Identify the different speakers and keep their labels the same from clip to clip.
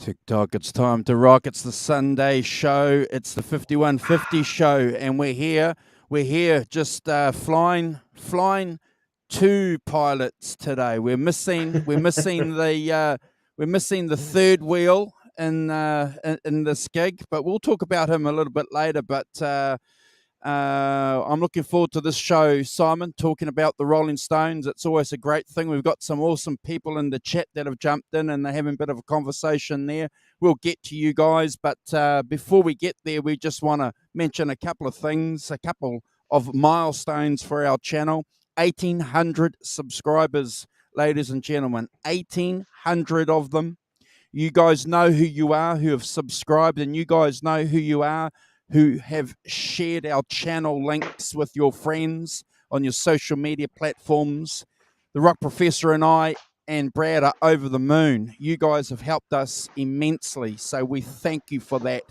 Speaker 1: TikTok, it's time to rock. It's the Sunday show. It's the 5150 show, and we're here. We're here, just flying two pilots today. We're missing the third wheel in this gig, but we'll talk about him a little bit later. But I'm looking forward to this show, Simon, talking about the Rolling Stones. It's always a great thing. We've got some awesome people in the chat that have jumped in and they're having a bit of a conversation there. We'll get to you guys, but before we get there, we just want to mention a couple of things, a couple of milestones for our channel. 1,800 subscribers, ladies and gentlemen, 1,800 of them. You guys know who you are, who have subscribed, and you guys know who you are, who have shared our channel links with your friends on your social media platforms. The Rock Professor and I and Brad are over the moon. You guys have helped us immensely, so we thank you for that.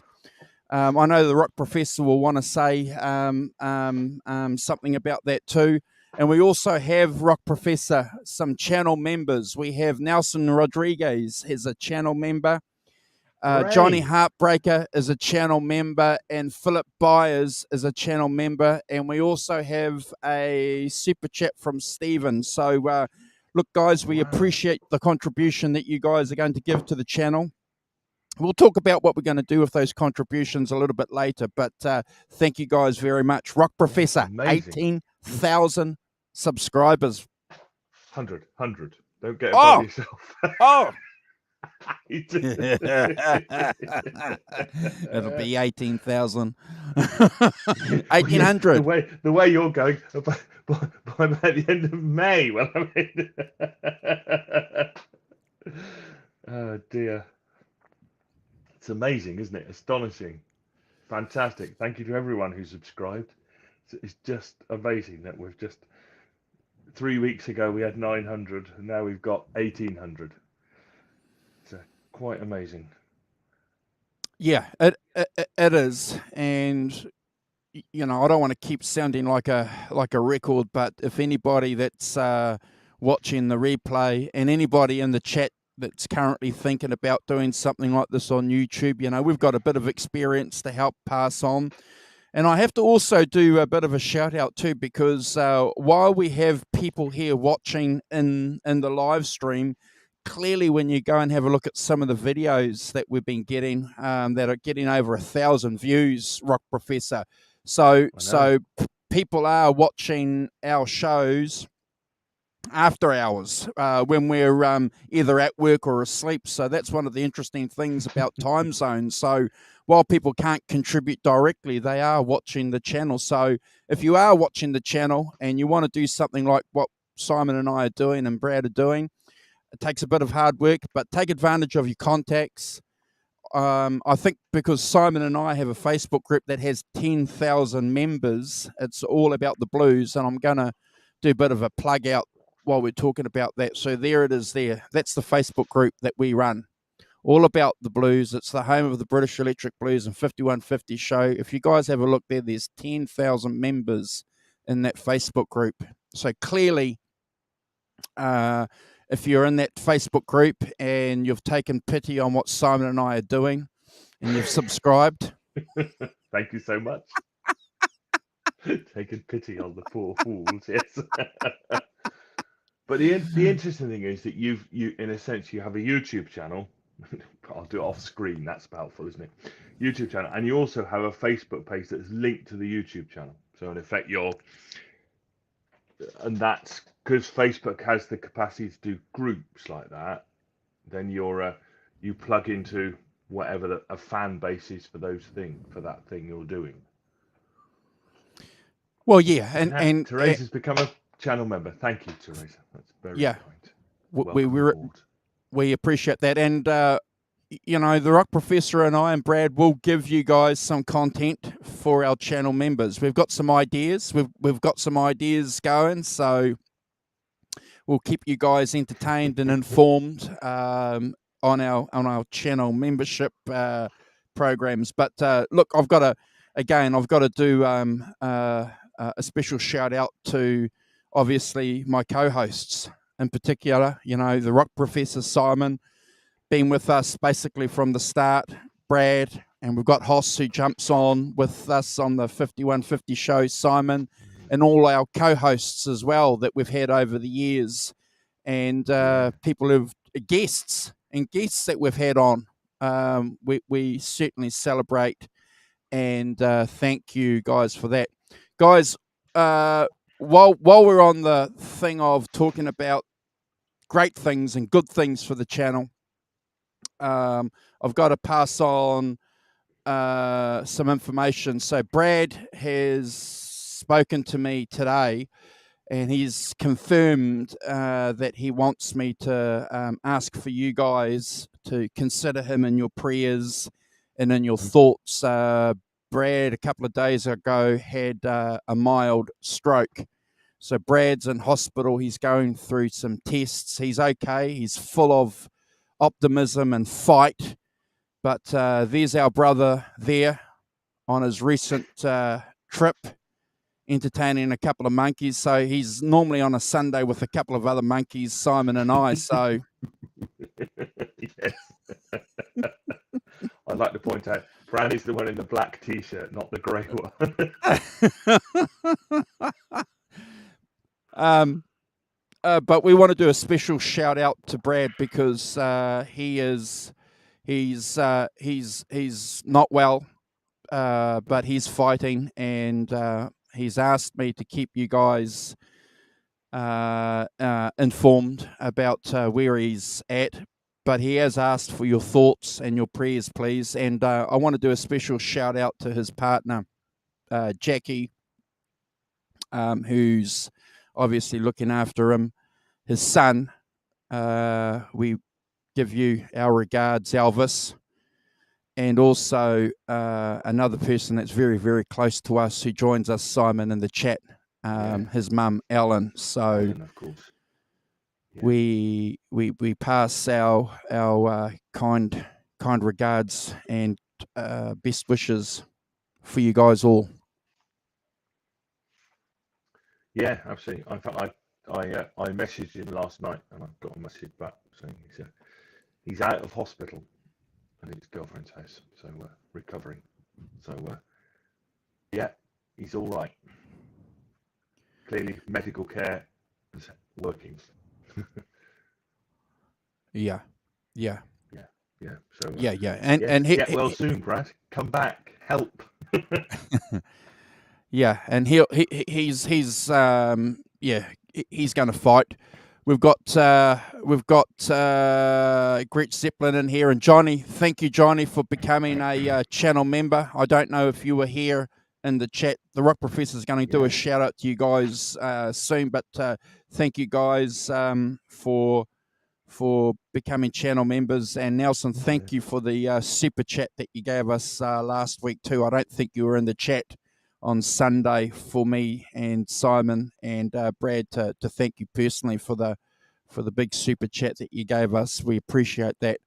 Speaker 1: I know the Rock Professor will want to say something about that too. And we also have, Rock Professor, some channel members. We have Nelson Rodriguez as a channel member. Johnny Heartbreaker is a channel member, and Philip Byers is a channel member, and we also have a super chat from Stephen. So, look, guys, we appreciate the contribution that you guys are going to give to the channel. We'll talk about what we're going to do with those contributions a little bit later, but thank you guys very much. Rock Professor, 18,000 subscribers.
Speaker 2: 100. Don't get above yourself.
Speaker 1: It'll be 18,000. 1,800.
Speaker 2: The way you're going by the end of May. Well, I mean, oh dear, it's amazing, isn't it? Astonishing, fantastic. Thank you to everyone who subscribed. It's just amazing that we've just 3 weeks ago we had 900, and now we've got 1,800. Quite amazing.
Speaker 1: Yeah, it is, and you know, I don't want to keep sounding like a record, but if anybody that's watching the replay and anybody in the chat that's currently thinking about doing something like this on YouTube, you know, we've got a bit of experience to help pass on. And I have to also do a bit of a shout out too, because while we have people here watching in the live stream, clearly when you go and have a look at some of the videos that we've been getting that are getting over 1,000 views, Rock Professor. So people are watching our shows after hours when we're either at work or asleep. So that's one of the interesting things about time zones. So while people can't contribute directly, they are watching the channel. So if you are watching the channel and you want to do something like what Simon and I are doing and Brad are doing, it takes a bit of hard work, but take advantage of your contacts. I think because Simon and I have a Facebook group that has 10,000 members, it's all about the blues, and I'm going to do a bit of a plug out while we're talking about that. So there it is there. That's the Facebook group that we run. All about the blues. It's the home of the British Electric Blues and 5150 show. If you guys have a look there, there's 10,000 members in that Facebook group. So clearly, if you're in that Facebook group and you've taken pity on what Simon and I are doing and you've subscribed.
Speaker 2: Thank you so much. Taking pity on the poor fools, yes. But the interesting thing is that you in a sense, you have a YouTube channel. I'll do it off screen. That's powerful, isn't it? YouTube channel. And you also have a Facebook page that's linked to the YouTube channel. So in effect, and that's because Facebook has the capacity to do groups like that. Then you plug into whatever a fan base is for that thing you're doing.
Speaker 1: Well, yeah, and
Speaker 2: Teresa's become a channel member. Thank you, Teresa. That's very kind.
Speaker 1: We appreciate that. And the Rock Professor and I and Brad will give you guys some content for our channel members. We've got some ideas. We've got some ideas going, so we'll keep you guys entertained and informed on our channel membership programs. But look, I've got to do a special shout out to obviously my co-hosts in particular. The Rock Professor Simon, been with us basically from the start. Brad, and we've got Hoss who jumps on with us on the 5150 show, Simon, and all our co-hosts as well that we've had over the years, and people who've guests that we've had on. We certainly celebrate and thank you guys for that. Guys, while we're on the thing of talking about great things and good things for the channel, I've got to pass on some information. So Brad has spoken to me today, and he's confirmed that he wants me to ask for you guys to consider him in your prayers and in your thoughts. Brad, a couple of days ago, had a mild stroke. So Brad's in hospital. He's going through some tests. He's okay. He's full of optimism and fight. But there's our brother there on his recent trip, entertaining a couple of monkeys. So he's normally on a Sunday with a couple of other monkeys, Simon and I. So
Speaker 2: yes. I'd like to point out, Brad is the one in the black T-shirt, not the grey
Speaker 1: one. But we want to do a special shout out to Brad because he's not well, but he's fighting, and he's asked me to keep you guys informed about where he's at. But he has asked for your thoughts and your prayers, please. And I want to do a special shout out to his partner, Jackie, who's obviously looking after him. His son, we give you our regards, Elvis. And also another person that's very, very close to us who joins us, Simon, in the chat, his mum, Ellen. So
Speaker 2: Ellen, of course.
Speaker 1: We pass our kind regards and best wishes for you guys all.
Speaker 2: Yeah, absolutely. In fact, I messaged him last night, and I got a message back saying he's out of hospital at his girlfriend's house, so recovering. So yeah, he's all right. Clearly, medical care is working.
Speaker 1: Yeah.
Speaker 2: So
Speaker 1: yeah, and
Speaker 2: get well soon, Brad. Come back, help.
Speaker 1: Yeah, and he's going to fight. We've got Gretch Zeppelin in here, and Johnny. Thank you, Johnny, for becoming a channel member. I don't know if you were here in the chat. The Rock Professor is going to do a shout out to you guys soon, but thank you guys for becoming channel members. And Nelson, thank you for the super chat that you gave us last week too. I don't think you were in the chat on Sunday for me and Simon and Brad to thank you personally for the big super chat that you gave us. We appreciate that.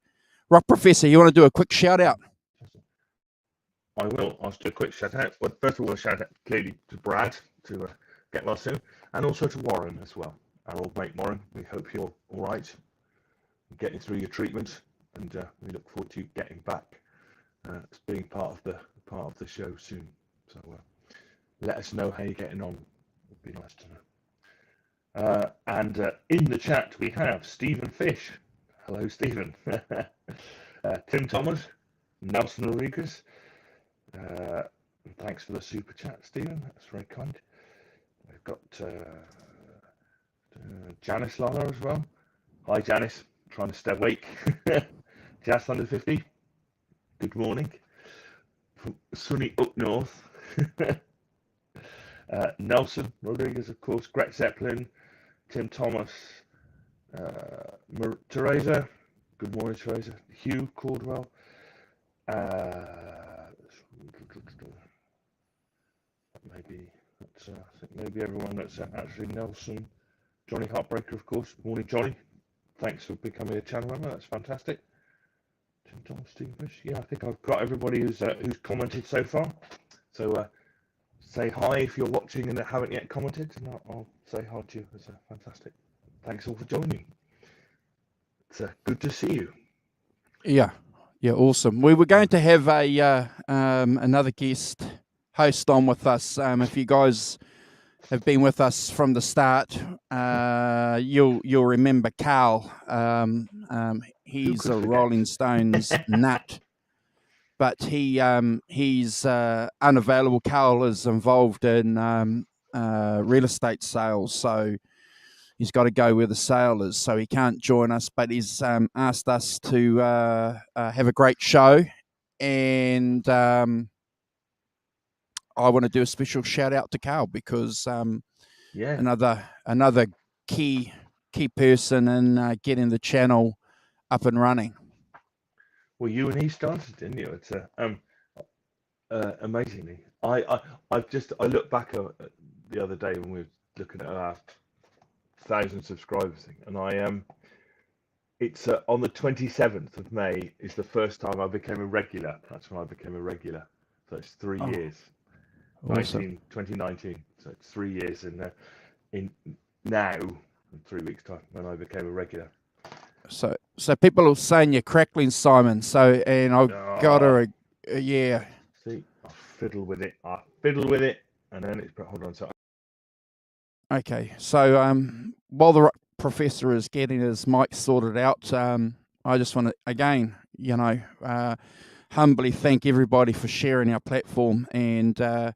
Speaker 1: Rock Professor, you want to do a quick shout out?
Speaker 2: I will. I'll do a quick shout out. Well, first of all, a shout out clearly to Brad to get well soon, and also to Warren as well, our old mate Warren. We hope you're all right, getting through your treatment, and we look forward to you getting back as being part of the show soon. So let us know how you're getting on. It'd be nice to know. And in the chat we have Stephen Fish. Hello, Stephen. Tim Thomas, Nelson Rodriguez. Thanks for the super chat, Stephen. That's very kind. We've got Janice Lala as well. Hi, Janice. Trying to stay awake. Jazz Thunder 50. Good morning. From sunny up north. Nelson Rodriguez, of course. Gretch Zeppelin. Tim Thomas. Teresa. good morning, Teresa. Hugh Caldwell. Maybe that's I think maybe everyone that's actually Nelson. Johnny Heartbreaker, of course. Morning, Johnny. Thanks for becoming a channel member. That's fantastic. Tom Stevens. Yeah, I think I've got everybody who's commented so far. So say hi if you're watching and haven't yet commented, and I'll say hi to you. It's fantastic. Thanks all for joining. It's good to see you.
Speaker 1: Yeah, awesome. We were going to have a another guest host on with us. If you guys have been with us from the start, you'll remember Carl. He's a Rolling Stones nut, but he's unavailable. Carl is involved in real estate sales, so he's got to go where the sale is, so he can't join us. But he's asked us to have a great show, and I want to do a special shout out to Carl because another key person in getting the channel up and running.
Speaker 2: Well, you and he started, didn't you? It's amazingly. I looked back at the other day when we were looking at our 1,000 subscribers thing, and it's on the 27th of May is the first time I became a regular. That's when I became a regular. So it's 3 years. Awesome. 2019. So it's 3 years in now, in 3 weeks' time, when I became a regular.
Speaker 1: So people are saying you're crackling, Simon. So, and I've got to, yeah.
Speaker 2: See, I fiddle with it, and then it's, hold on, so.
Speaker 1: Okay, so while the professor is getting his mic sorted out, I just want to, again, humbly thank everybody for sharing our platform, and a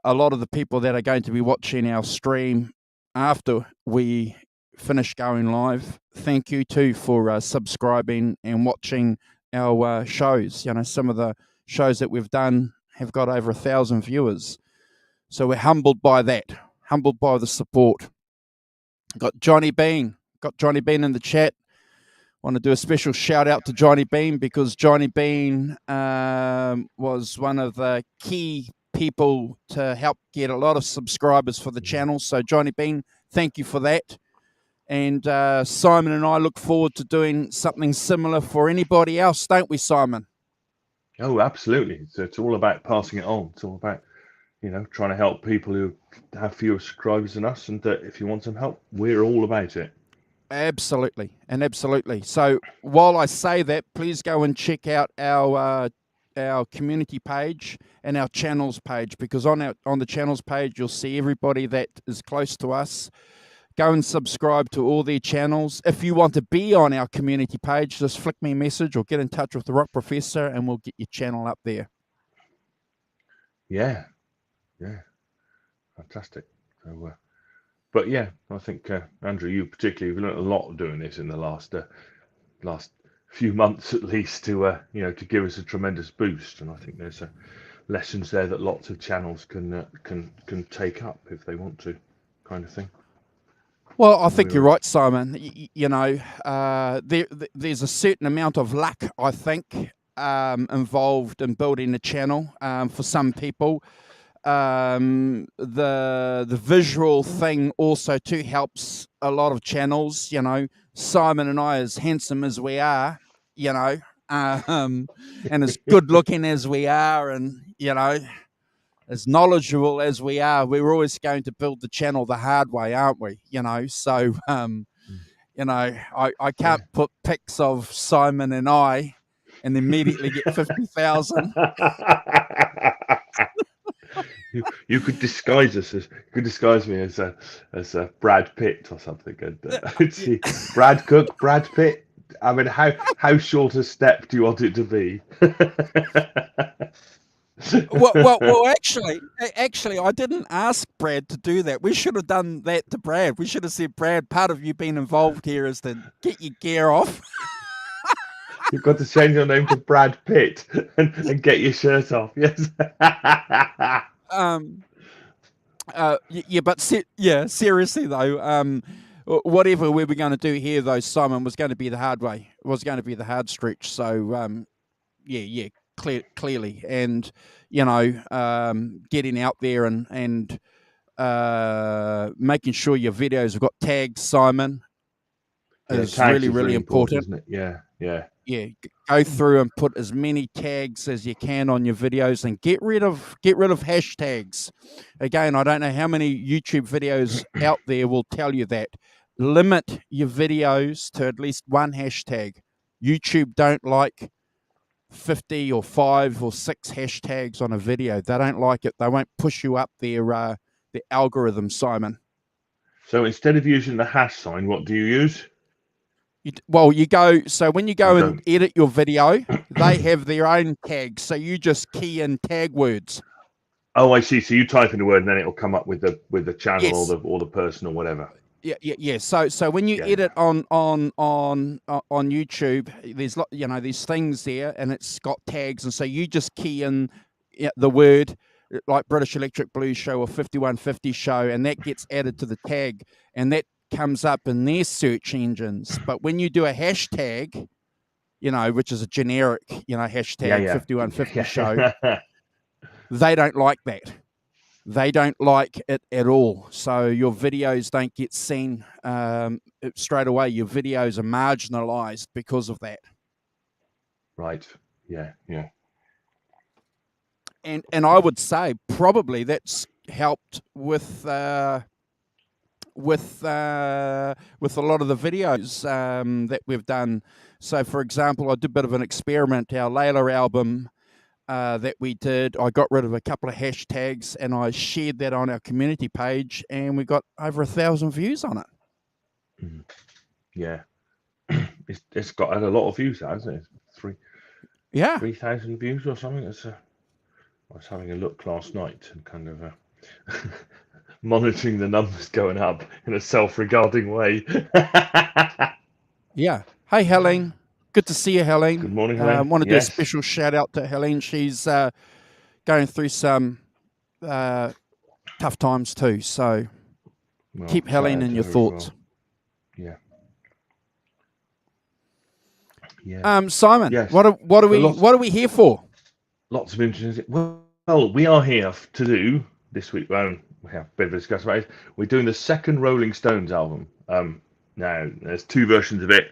Speaker 1: lot of the people that are going to be watching our stream after we finish going live, thank you too for subscribing and watching our shows. Some of the shows that we've done have got over 1,000 viewers, so we're humbled by that, humbled by the support. Got Johnny Bean in the chat. Want to do a special shout out to Johnny Bean because Johnny Bean was one of the key people to help get a lot of subscribers for the channel. So Johnny Bean, thank you for that. And Simon and I look forward to doing something similar for anybody else, don't we, Simon?
Speaker 2: Oh, absolutely. It's all about passing it on. It's all about, trying to help people who have fewer subscribers than us. And if you want some help, we're all about it.
Speaker 1: Absolutely. So while I say that, please go and check out our community page and our channels page, because on the channels page, you'll see everybody that is close to us. Go and subscribe to all their channels. If you want to be on our community page, just flick me a message or get in touch with the Rock Professor and we'll get your channel up there.
Speaker 2: Yeah. Fantastic. So, but yeah, I think, Andrew, you particularly have learned a lot doing this in the last few months at least to give us a tremendous boost. And I think there's lessons there that lots of channels can take up if they want to, kind of thing.
Speaker 1: Well, I think you're right, Simon. There's a certain amount of luck, I think, involved in building a channel. For some people, the visual thing also too helps a lot of channels. Simon and I, as handsome as we are, and as good looking as we are, and as knowledgeable as we are, we're always going to build the channel the hard way, aren't we? So I can't put pics of Simon and I and immediately get 50,000.
Speaker 2: You could disguise me as Brad Pitt or something, and see Brad Cook, Brad Pitt. I mean, how short a step do you want it to be?
Speaker 1: Well, actually, I didn't ask Brad to do that. We should have done that to Brad. We should have said, Brad, part of you being involved here is to get your gear off.
Speaker 2: You've got to change your name to Brad Pitt and get your shirt off. Yes.
Speaker 1: But seriously though, whatever we were going to do here, though, Simon, was going to be the hard way. Was going to be the hard stretch. So yeah, clearly, and getting out there and making sure your videos have got tags, Simon,
Speaker 2: Yeah,
Speaker 1: is
Speaker 2: tags
Speaker 1: really,
Speaker 2: is
Speaker 1: really
Speaker 2: really important,
Speaker 1: important.
Speaker 2: isn't it? Yeah, yeah.
Speaker 1: Yeah, go through and put as many tags as you can on your videos, and get rid of hashtags. Again, I don't know how many YouTube videos out there will tell you that. Limit your videos to at least one hashtag. YouTube don't like 50 or 5 or 6 hashtags on a video. They don't like it. They won't push you up their algorithm, Simon.
Speaker 2: So instead of using the hash sign, what do you use?
Speaker 1: You go, so when you go and
Speaker 2: don't.
Speaker 1: edit your video, they have their own tags. So you just key in tag words.
Speaker 2: Oh, I see. So you type in the word, and then it'll come up with the channel
Speaker 1: Yes.
Speaker 2: or the person or whatever.
Speaker 1: Yeah. So when you
Speaker 2: Yeah.
Speaker 1: edit on YouTube, there's these things there, and it's got tags, and so you just key in the word, like British Electric Blues Show or 5150 Show, and that gets added to the tag, and that comes up in their search engines. But when you do a hashtag, which is a generic, hashtag 5150 Show, they don't like that. They don't like it at all. So your videos don't get seen straight away. Your videos are marginalized because of that.
Speaker 2: Right. Yeah.
Speaker 1: And I would say probably that's helped with a lot of the videos that we've done. So, for example, I did a bit of an experiment. Our Layla album that we did, I got rid of a couple of hashtags and I shared that on our community page, and we got over 1,000 views on it.
Speaker 2: Yeah. It's got had a lot of views, hasn't it? 3,000 views or something. I was having a look last night and kind of monitoring the numbers going up in a self-regarding way.
Speaker 1: Yeah. Hey, Helene. Good to see you, Helene.
Speaker 2: Good morning, Helene.
Speaker 1: Want to do a special shout out to Helene. She's going through some tough times too. So keep Helene in your thoughts.
Speaker 2: Well. Yeah.
Speaker 1: Simon.
Speaker 2: Yes.
Speaker 1: What are we here for?
Speaker 2: Lots of interesting. Well, we are here to do this week. We have a bit of a discussion about it. We're doing the second Rolling Stones album. Now there's two versions of it.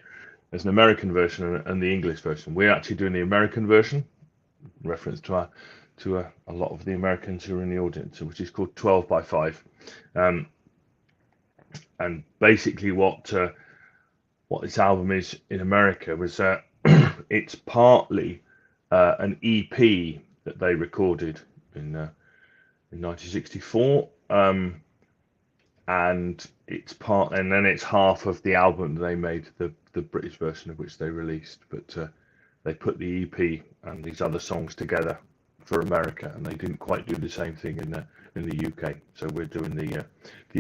Speaker 2: There's an American version and the English version. We're actually doing the American version, in reference to a lot of the Americans who are in the audience, which is called 12 by 5. And basically what this album is in America was it's partly an EP that they recorded in 1964, and then it's half of the album they made, the British version of which they released, but they put the EP and these other songs together for America, and they didn't quite do the same thing in the UK. So we're doing the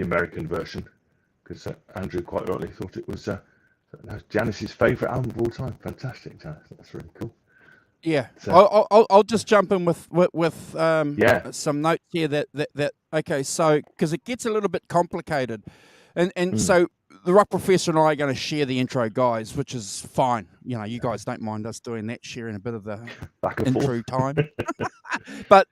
Speaker 2: American version because Andrew quite rightly thought it was Janice's favourite album of all time. Fantastic, Janice. That's really cool.
Speaker 1: Yeah, so, I'll just jump in with some notes here that okay. So because it gets a little bit complicated, and so the Rock Professor and I are going to share the intro, guys, which is fine. You guys don't mind us doing that, sharing a bit of the intro time. But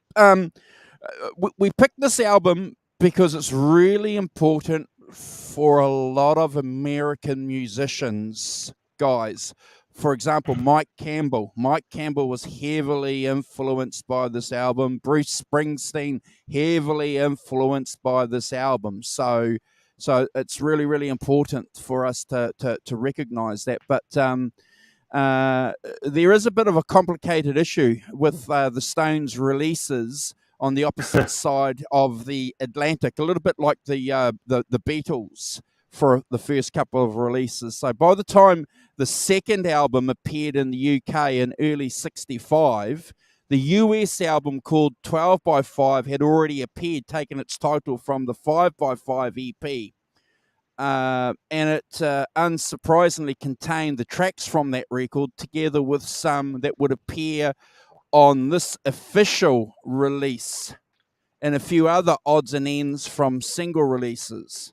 Speaker 1: we picked this album because it's really important for a lot of American musicians, guys. For example, Mike Campbell. Mike Campbell was heavily influenced by this album. Bruce Springsteen, heavily influenced by this album. So it's really, really important for us to recognize that. But there is a bit of a complicated issue with the Stones' releases on the opposite side of the Atlantic, a little bit like the Beatles for the first couple of releases. So by the time the second album appeared in the UK in early '65, the US album called 12 by 5 had already appeared, taking its title from the 5 by 5 EP. And it unsurprisingly contained the tracks from that record together with some that would appear on this official release and a few other odds and ends from single releases.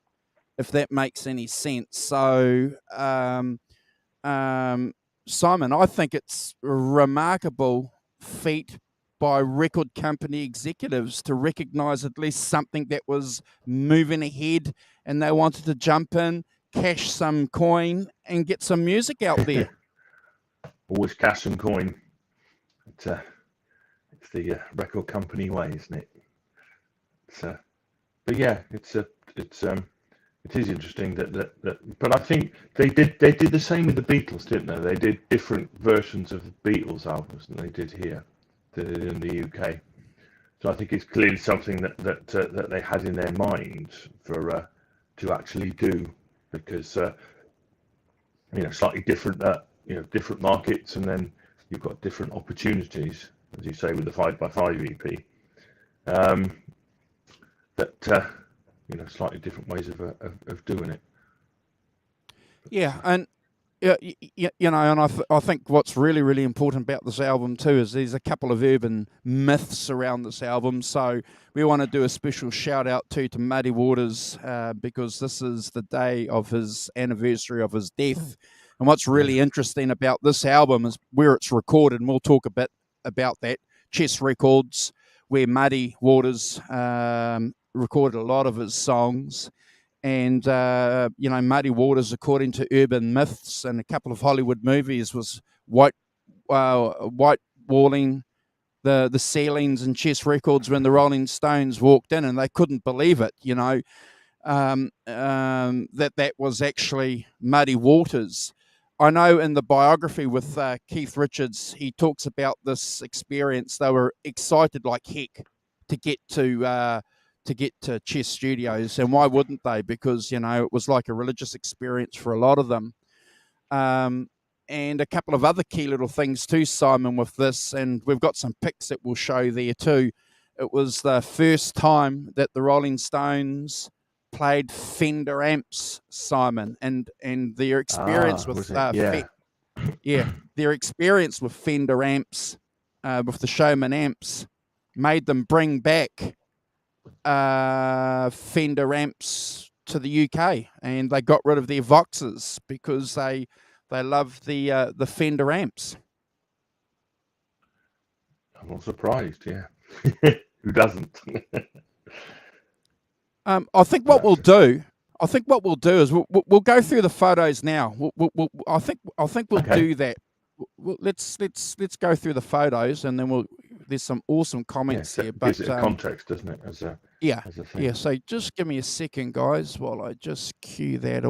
Speaker 1: if that makes any sense. So, Simon, I think it's a remarkable feat by record company executives to recognize at least something that was moving ahead, and they wanted to jump in, cash some coin, and get some music out there.
Speaker 2: Always cash and coin. It's the record company way, isn't it? But yeah, it is interesting that. But I think they did the same with the Beatles, didn't they? They did different versions of the Beatles albums than they did here, in the UK. So I think it's clearly something that they had in their mind for to actually do, because slightly different different markets, and then you've got different opportunities, as you say, with the 5x5 EP. That slightly different ways of doing it.
Speaker 1: Yeah, and and I think what's really, really important about this album too is there's a couple of urban myths around this album. So we want to do a special shout out to Muddy Waters, because this is the day of his anniversary of his death. And what's really interesting about this album is where it's recorded, and we'll talk a bit about that. Chess Records, where Muddy Waters recorded a lot of his songs. And Muddy Waters, according to urban myths and a couple of Hollywood movies, was white walling the ceilings in Chess Records when the Rolling Stones walked in, and they couldn't believe it. That was actually Muddy Waters. I know in the biography with Keith Richards, he talks about this experience. They were excited like heck to get to Chess Studios, and why wouldn't they? Because it was like a religious experience for a lot of them. And a couple of other key little things too, Simon, with this, and we've got some pics that we'll show there too. It was the first time that the Rolling Stones played Fender amps, Simon, and their experience with their experience with Fender amps, with the Showman amps, made them bring back Fender amps to the UK, and they got rid of their Voxes because they love the Fender amps.
Speaker 2: I'm not surprised. Yeah, who doesn't?
Speaker 1: I think what we'll do is we'll go through the photos now. I think we'll do that. Let's go through the photos, and then there's some awesome comments here. But
Speaker 2: gives it a context, doesn't it? As a thing.
Speaker 1: So just give me a second, guys, while I just cue that.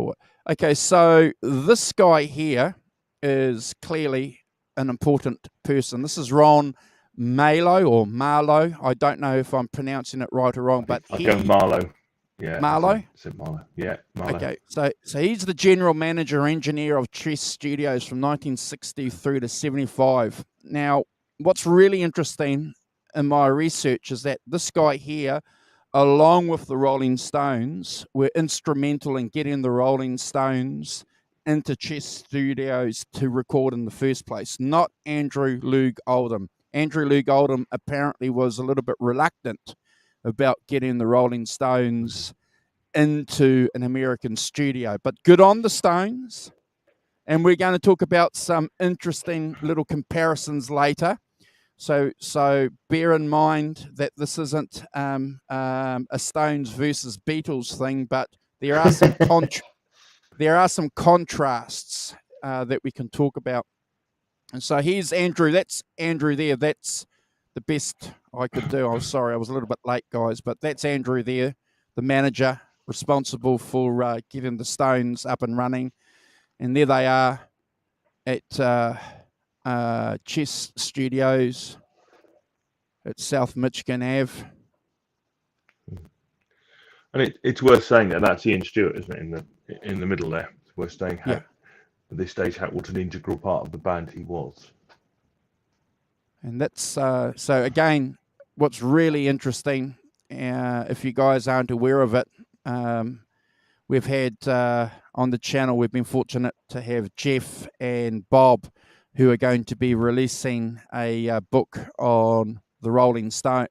Speaker 1: Okay, so this guy here is clearly an important person. This is Ron Marlow. I don't know if I'm pronouncing it right or wrong, but
Speaker 2: I go Marlow. Yeah,
Speaker 1: Marlow.
Speaker 2: Marlow. Yeah, Marlow.
Speaker 1: Okay, so he's the general manager engineer of Chess Studios from 1960 through to 75. Now, what's really interesting in my research is that this guy here, along with the Rolling Stones, were instrumental in getting the Rolling Stones into Chess Studios to record in the first place, not Andrew Loog Oldham. Andrew Loog Oldham apparently was a little bit reluctant about getting the Rolling Stones into an American studio. But good on the Stones. And we're going to talk about some interesting little comparisons later. So bear in mind that this isn't a Stones versus Beatles thing, but there are some contrasts that we can talk about. And so here's Andrew. That's Andrew there. That's the best I could do. I'm sorry, I was a little bit late, guys, but that's Andrew there, the manager responsible for getting the Stones up and running. And there they are at Chess Studios at South Michigan Ave.
Speaker 2: And it's worth saying that's Ian Stewart, isn't it, in the middle there? It's worth saying at this stage what an integral part of the band he was.
Speaker 1: And that's so again, what's really interesting, if you guys aren't aware of it, we've had on the channel, we've been fortunate to have Jeff and Bob, who are going to be releasing a book on the Rolling Stone,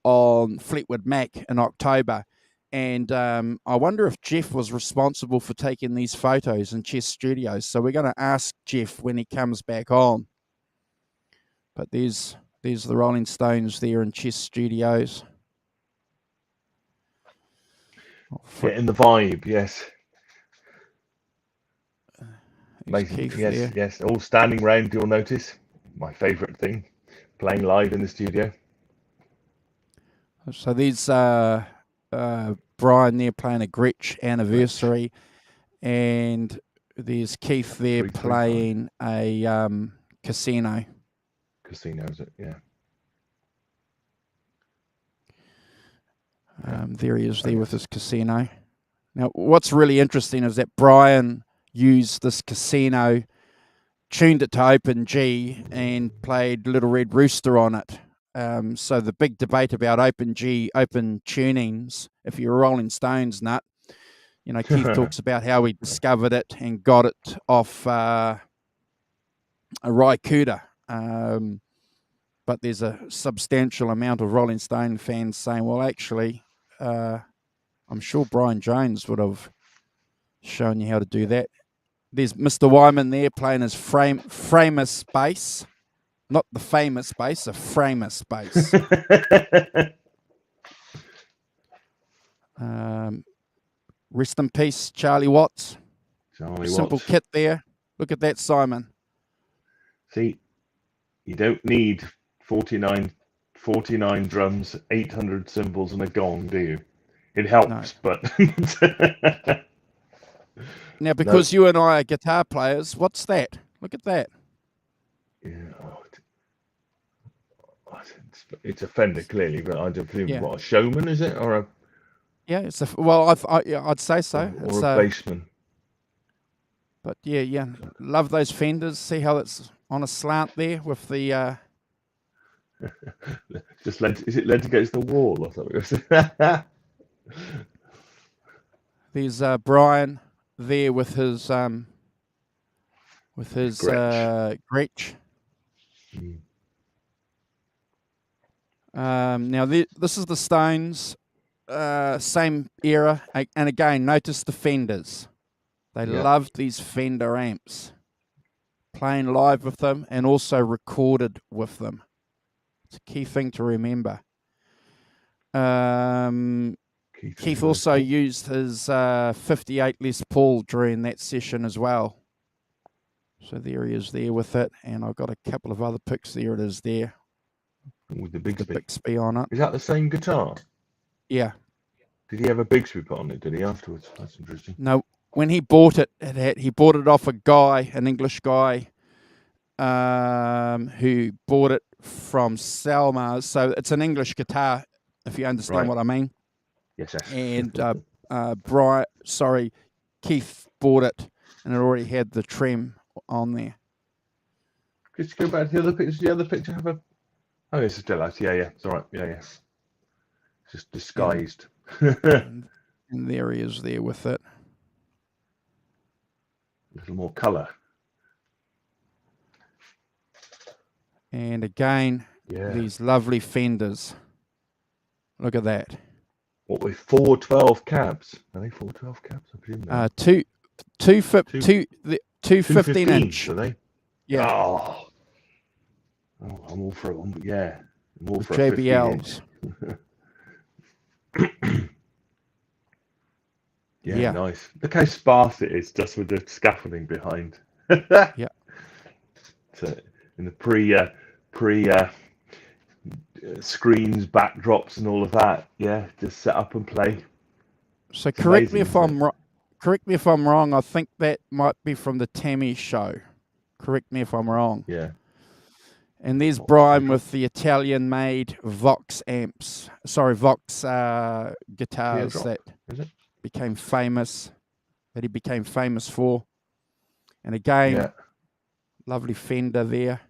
Speaker 1: on Fleetwood Mac in October. And I wonder if Jeff was responsible for taking these photos in Chess Studios. So we're going to ask Jeff when he comes back on. But there's the Rolling Stones there in Chess Studios.
Speaker 2: Getting the vibe, yes.
Speaker 1: Amazing.
Speaker 2: Keith yes, there. Yes. All standing round, you'll notice. My favourite thing, playing live in the studio.
Speaker 1: So there's Brian there playing a Gretsch anniversary, and there's Keith there playing a casino.
Speaker 2: Casino, is it? Yeah.
Speaker 1: There he is there with his casino. Now, what's really interesting is that Brian used this casino, tuned it to Open G, and played Little Red Rooster on it. So the big debate about Open G, open tunings, if you're a Rolling Stones nut, you know, Keith talks about how he discovered it and got it off a Raikuda. But there's a substantial amount of Rolling Stone fans saying, well, actually, I'm sure Brian Jones would have shown you how to do that. There's Mr. Wyman there playing his Framus bass. Not the famous bass, a Framus bass. Rest in peace, Charlie Watts. Simple kit there. Look at that, Simon.
Speaker 2: See, you don't need 49 drums, 800 cymbals, and a gong, do you? It helps, but...
Speaker 1: Now, because you and I are guitar players, what's that? Look at that.
Speaker 2: Yeah, it's a Fender, clearly, but I don't presume, what, a Showman, is it? Or a...
Speaker 1: Yeah, it's a... Well, I'd say so.
Speaker 2: Or a Bassman.
Speaker 1: But, yeah. Love those Fenders. See how it's on a slant there with the...
Speaker 2: Just is it lent against the wall or something?
Speaker 1: There's Brian there with his Gretsch. Now this is the Stones, same era, and again notice the Fenders. They loved these Fender amps, playing live with them and also recorded with them. It's a key thing to remember. Keith also used his 58 Les Paul during that session as well. So there he is there with it, and I've got a couple of other pics. There it is there.
Speaker 2: With the Bixby
Speaker 1: on it.
Speaker 2: Is that the same guitar?
Speaker 1: Yeah.
Speaker 2: Did he have a Bixby put on it, did he, afterwards? That's interesting.
Speaker 1: No, when he bought it, he bought it off a guy, an English guy, who bought it from Selma. So it's an English guitar, if you understand what I mean.
Speaker 2: Yes.
Speaker 1: And Keith bought it, and it already had the trem on there.
Speaker 2: Just go back to the other picture. The other picture have a... Oh, it's still out. Yeah. It's all right. Yeah. It's just disguised.
Speaker 1: And there he is there with it.
Speaker 2: A little more colour.
Speaker 1: And again, these lovely Fenders. Look at that.
Speaker 2: What, with 412 cabs? Are they 412 cabs? I presume they
Speaker 1: two 15-inch.
Speaker 2: Are they?
Speaker 1: Yeah.
Speaker 2: Oh, I'm all for it. Yeah. I'm all for
Speaker 1: JBLs.
Speaker 2: Yeah, nice. Look how sparse it is, just with the scaffolding behind.
Speaker 1: Yeah.
Speaker 2: So in the pre screens, backdrops, and all of that. Yeah, just set up and play.
Speaker 1: So correct me if I'm wrong. I think that might be from the Tammy show. Correct me if I'm wrong.
Speaker 2: Yeah.
Speaker 1: And there's Brian with the Italian-made Vox amps. Sorry, Vox guitars that became famous. That he became famous for. And again, lovely Fender there.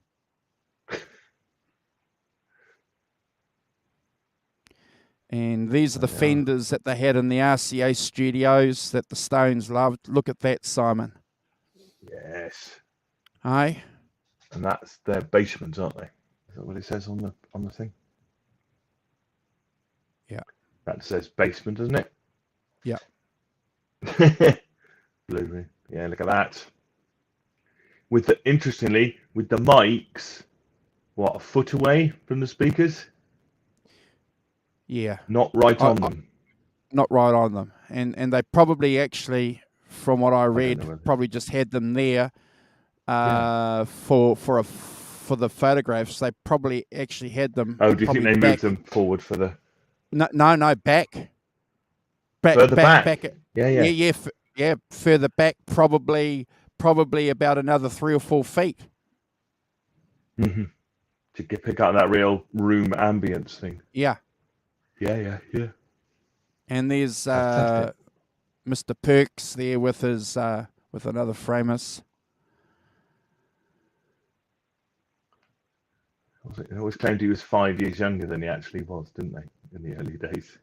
Speaker 1: And these are the Fenders that they had in the RCA studios that the Stones loved. Look at that, Simon.
Speaker 2: Yes.
Speaker 1: Aye.
Speaker 2: And that's their basements, aren't they? Is that what it says on the thing?
Speaker 1: Yeah.
Speaker 2: That says basement, doesn't it?
Speaker 1: Yeah.
Speaker 2: Blueberry. Yeah, look at that. Interestingly, with the mics, what, a foot away from the speakers?
Speaker 1: Yeah.
Speaker 2: Not right
Speaker 1: I,
Speaker 2: on
Speaker 1: I,
Speaker 2: them.
Speaker 1: not right on them, and they probably actually, from what I
Speaker 2: I don't know
Speaker 1: read,
Speaker 2: whether.
Speaker 1: probably just had them there
Speaker 2: Yeah.
Speaker 1: for the photographs. They probably actually had them
Speaker 2: Oh, do you think
Speaker 1: probably
Speaker 2: they moved
Speaker 1: back.
Speaker 2: them forward for the
Speaker 1: No, back,
Speaker 2: further back?
Speaker 1: back.
Speaker 2: Yeah,
Speaker 1: Yeah,
Speaker 2: yeah.
Speaker 1: yeah, further back, probably about another 3 or 4 feet.
Speaker 2: Hmm. To pick out that real room ambience thing.
Speaker 1: Yeah,
Speaker 2: Yeah, yeah, yeah.
Speaker 1: and there's
Speaker 2: Fantastic.
Speaker 1: Mr. Perks there with his with another Framus.
Speaker 2: They always claimed he was 5 years younger than he actually was, didn't they, in the early days?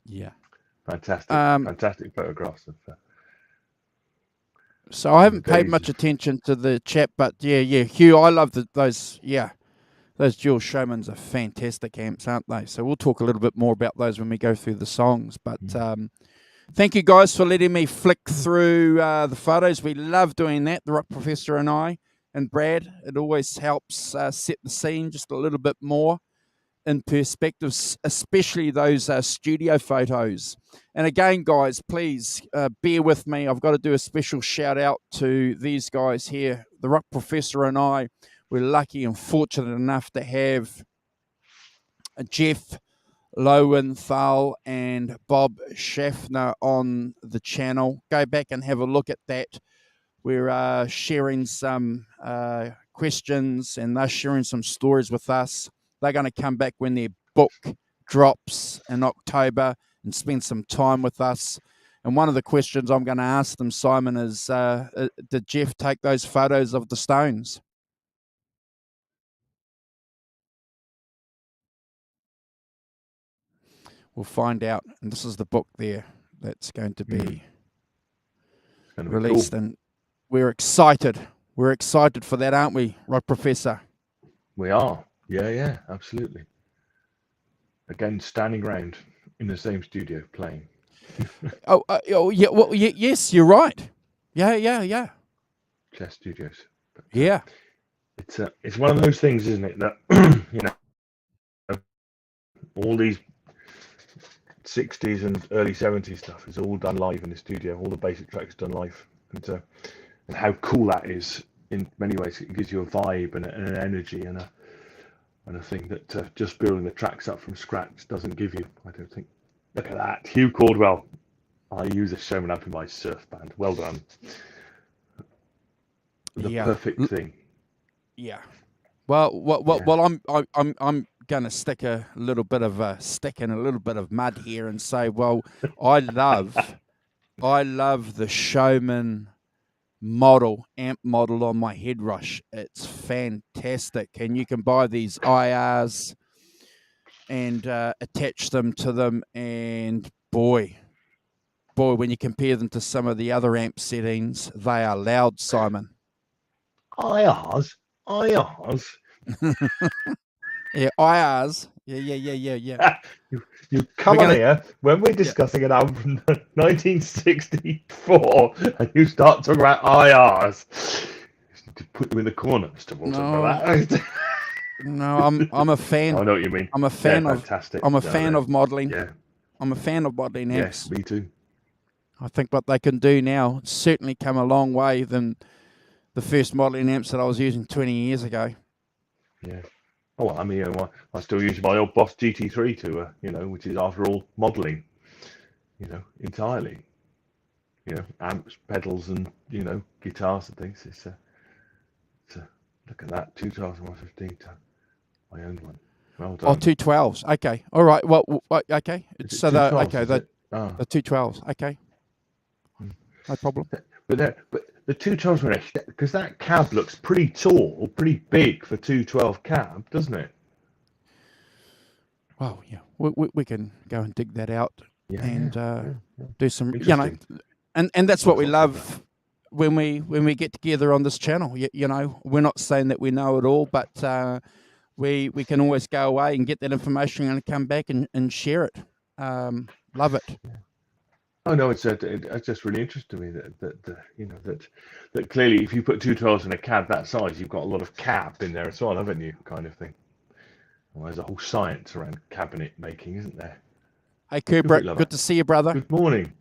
Speaker 1: Yeah.
Speaker 2: Fantastic, fantastic photographs of
Speaker 1: So I
Speaker 2: the
Speaker 1: haven't paid
Speaker 2: days
Speaker 1: much
Speaker 2: of.
Speaker 1: attention to the chat, but yeah, Hugh, I love those. Yeah, those dual showmans are fantastic amps, aren't they? So we'll talk a little bit more about those when we go through the songs. But thank you guys for letting me flick through the photos. We love doing that, the Rock Professor and I and Brad. It always helps set the scene just a little bit more in perspective, especially those studio photos. And again, guys, please bear with me. I've got to do a special shout out to these guys here. The Rock Professor and I, we're lucky and fortunate enough to have Jeff Lowenthal and Bob Schaffner on the channel. Go back and have a look at that. We're sharing some questions and they're sharing some stories with us. They're going to come back when their book drops in October and spend some time with us. And one of the questions I'm going to ask them, Simon, is did Jeff take those photos of the stones? We'll find out. And this is the book there that's going to be
Speaker 2: It's going to be
Speaker 1: released.
Speaker 2: cool.
Speaker 1: And we're excited. We're excited for that, aren't we, Rod Professor?
Speaker 2: We are. Yeah, yeah, absolutely. Again, standing around in the same studio playing.
Speaker 1: Oh, yeah. Well, yes, you're right. Yeah.
Speaker 2: Chess Studios. But,
Speaker 1: Yeah.
Speaker 2: It's one of those things, isn't it, that you know, all these 60s and early 70s stuff is all done live in the studio. All the basic tracks done live, and how cool that is in many ways. It gives you a vibe and an energy and a thing that just building the tracks up from scratch doesn't give you. I don't think. Look at that, Hugh Caldwell. I use a showman up in my surf band. Well done. The perfect thing.
Speaker 1: Yeah. Well. I'm going to stick a little bit of a stick in a little bit of mud here and say, well, I love the Showman amp model on my head rush. It's fantastic, and you can buy these IRs and attach them to them, and boy, when you compare them to some of the other amp settings, they are loud, Simon.
Speaker 2: IRs.
Speaker 1: Yeah, IRs. Yeah.
Speaker 2: You come on here when we're discussing an album from 1964 and you start talking about IRs. To put you in the corner, Mr. Walton.
Speaker 1: No, I'm a fan.
Speaker 2: I know what you mean.
Speaker 1: I'm a fan of
Speaker 2: fantastic.
Speaker 1: I'm a fan of modeling.
Speaker 2: Yeah.
Speaker 1: I'm a fan of modeling amps.
Speaker 2: Yes, me too.
Speaker 1: I think what they can do now certainly come a long way than the first modeling amps that I was using 20 years ago.
Speaker 2: Yeah. Oh, I mean, I still use my old Boss GT3 which is after all modeling, entirely. Amps, pedals, and guitars and things. It's look at that 2015. I owned one. Well done.
Speaker 1: Oh, 212s. Okay. All right. Well, okay. So the 212s. Okay. No problem.
Speaker 2: But the 212s were because that cab looks pretty tall, pretty big for 212 cab, doesn't it?
Speaker 1: Well, yeah. We can go and dig that out and do some, and that's what we love when we get together on this channel. We're not saying that we know it all, but we can always go away and get that information and come back and share it. Love it.
Speaker 2: Oh no, it's just really interesting to me that clearly if you put 212s in a cab that size, you've got a lot of cab in there as well, haven't you? Kind of thing. Well, there's a whole science around cabinet making, isn't there?
Speaker 1: Hey,
Speaker 2: Kubrick
Speaker 1: Kubrick,
Speaker 2: lover.
Speaker 1: good to see you, brother.
Speaker 2: Good morning.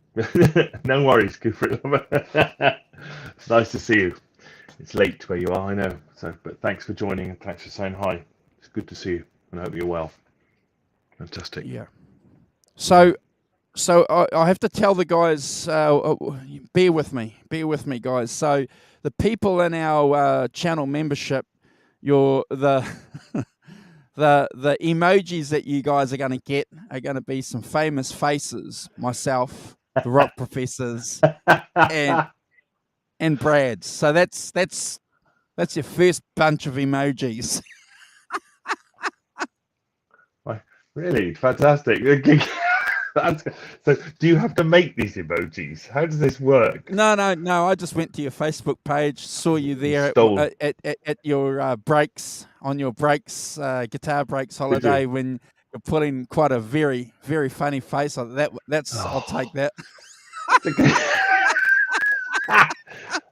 Speaker 2: No worries, Kubrick lover. It's nice to see you. It's late where you are, I know. So, but thanks for joining and thanks for saying hi. It's good to see you, and I hope you're well. Fantastic.
Speaker 1: Yeah. So I have to tell the guys, bear with me, guys. So the people in our channel membership, the the emojis that you guys are going to get are going to be some famous faces, myself, the rock professors, and Brad. So that's your first bunch of emojis.
Speaker 2: Really fantastic. So, do you have to make these emojis? How does this work?
Speaker 1: No. I just went to your Facebook page, saw you there at your breaks, on your breaks, guitar breaks holiday, when you're putting quite a very, very funny face on that. I'll take that.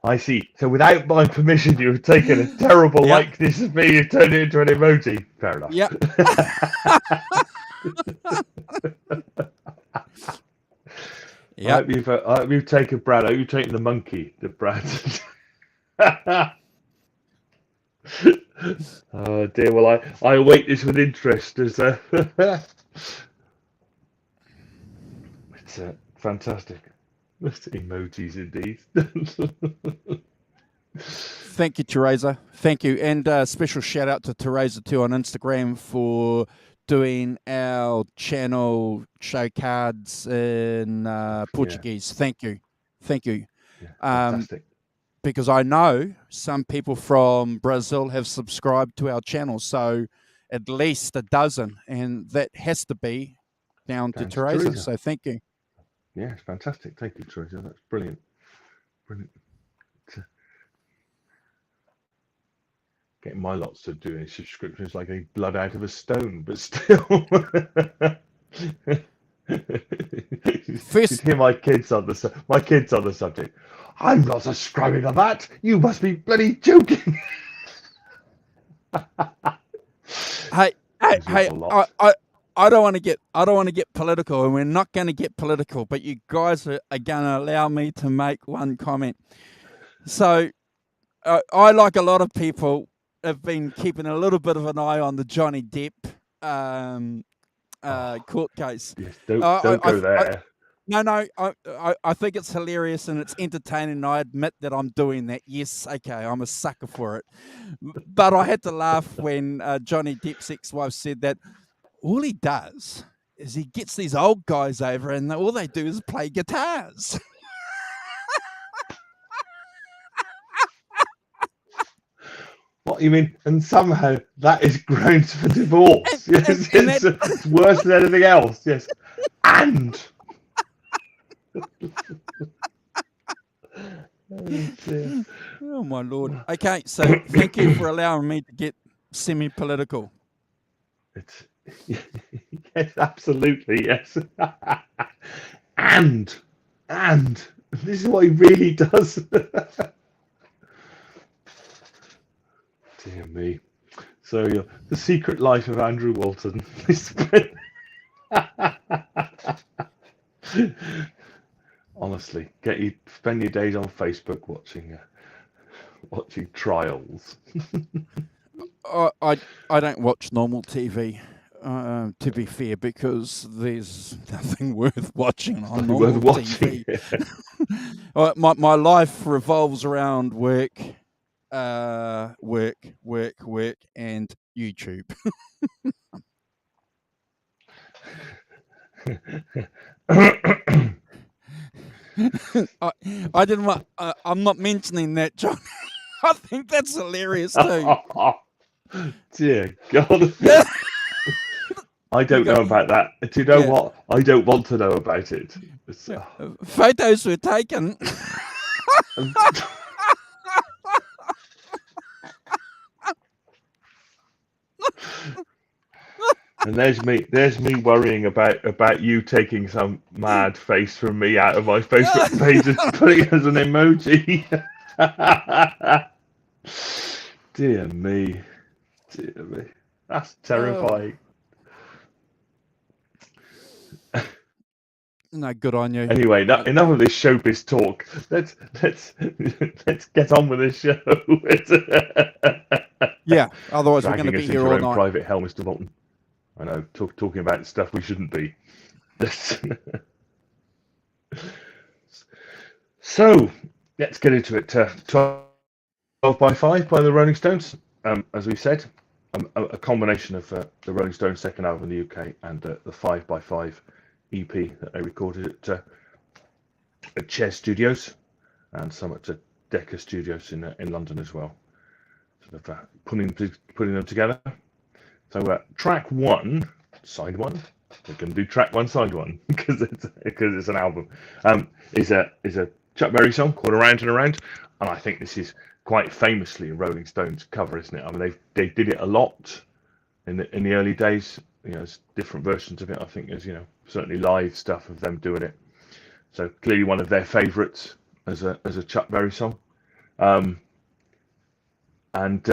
Speaker 2: I see. So without my permission, you've taken a terrible likeness of me. You've turned it into an emoji. Fair enough.
Speaker 1: Yep.
Speaker 2: Yeah. You've taken Brad. You've taken the monkey, the Brad. Oh dear. Well, I await this with interest. As it's fantastic. Emojis indeed.
Speaker 1: Thank you, Teresa. Thank you. And special shout out to Teresa too on Instagram for doing our channel show cards in Portuguese. Thank you.
Speaker 2: Yeah, fantastic.
Speaker 1: Because I know some people from Brazil have subscribed to our channel, so at least a dozen, and that has to be down to Teresa. So thank you.
Speaker 2: Yeah, it's fantastic. Thank you, Teresa. That's brilliant. Brilliant. Getting my lots to doing subscriptions like a blood out of a stone, but still. You should hear my kids on the subject. I'm not subscribing to that. You must be bloody joking.
Speaker 1: Hey! I don't want to get political, and we're not going to get political, but you guys are going to allow me to make one comment. So, I, like a lot of people, have been keeping a little bit of an eye on the Johnny Depp court case.
Speaker 2: Yes, don't go there.
Speaker 1: No, I think it's hilarious and it's entertaining, and I admit that I'm doing that. Yes, okay, I'm a sucker for it. But I had to laugh when Johnny Depp's ex-wife said that all he does is he gets these old guys over and all they do is play guitars.
Speaker 2: What you mean? And somehow that is grounds for divorce. Yes, it's worse than anything else. Yes, and.
Speaker 1: Oh my Lord. Okay, so thank you for allowing me to get semi-political.
Speaker 2: Yes, absolutely, yes. And this is what he really does. Dear me. So the secret life of Andrew Walton. Honestly, spend your days on Facebook watching trials.
Speaker 1: I don't watch normal TV, to be fair, because there's nothing worth watching on normal TV. My life revolves around work, and YouTube. I didn't want. I'm not mentioning that, John. I think that's hilarious too.
Speaker 2: Dear God. I don't know about that. Do you know what? I don't want to know about it.
Speaker 1: Photos were taken.
Speaker 2: And there's me worrying about you taking some mad face from me out of my Facebook page and putting it as an emoji. Dear me, dear me, that's
Speaker 1: Oh,
Speaker 2: terrifying.
Speaker 1: no, good on you.
Speaker 2: Anyway, enough of this showbiz talk. Let's let's get on with this show.
Speaker 1: Yeah, otherwise we're going to
Speaker 2: Dragging
Speaker 1: be
Speaker 2: us
Speaker 1: here
Speaker 2: into our
Speaker 1: all
Speaker 2: own
Speaker 1: night.
Speaker 2: private hell, Mr. Bolton. I know, talking about stuff we shouldn't be. So let's get into it. 12 by 5 by the Rolling Stones. As we said, a combination of the Rolling Stones' second album in the UK and the 5 by 5 EP that they recorded at Ches Studios and some at Decca Studios in London as well. Sort of putting them together. So track one, side one. We're going to do track one, side one because it's an album. Is a Chuck Berry song called "Around and Around," and I think this is quite famously a Rolling Stones cover, isn't it? I mean, they did it a lot in the early days. You know, there's different versions of it. I think there's certainly live stuff of them doing it. So clearly one of their favourites as a Chuck Berry song. Um, and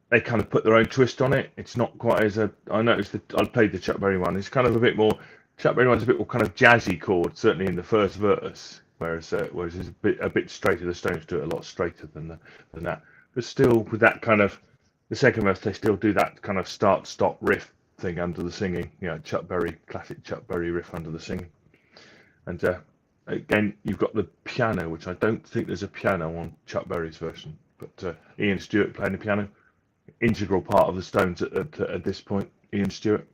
Speaker 2: they kind of put their own twist on it. It's not quite as I noticed that I played the Chuck Berry one. It's kind of a bit more. Chuck Berry one's a bit more kind of jazzy chord, certainly in the first verse, whereas it's a bit straighter. The Stones do it a lot straighter than that, but still with that kind of the second verse, they still do that kind of start stop riff thing under the singing. Chuck Berry, classic Chuck Berry riff under the singing, and again you've got the piano, which I don't think there's a piano on Chuck Berry's version, but Ian Stewart playing the piano, integral part of the Stones at this point. Ian Stewart,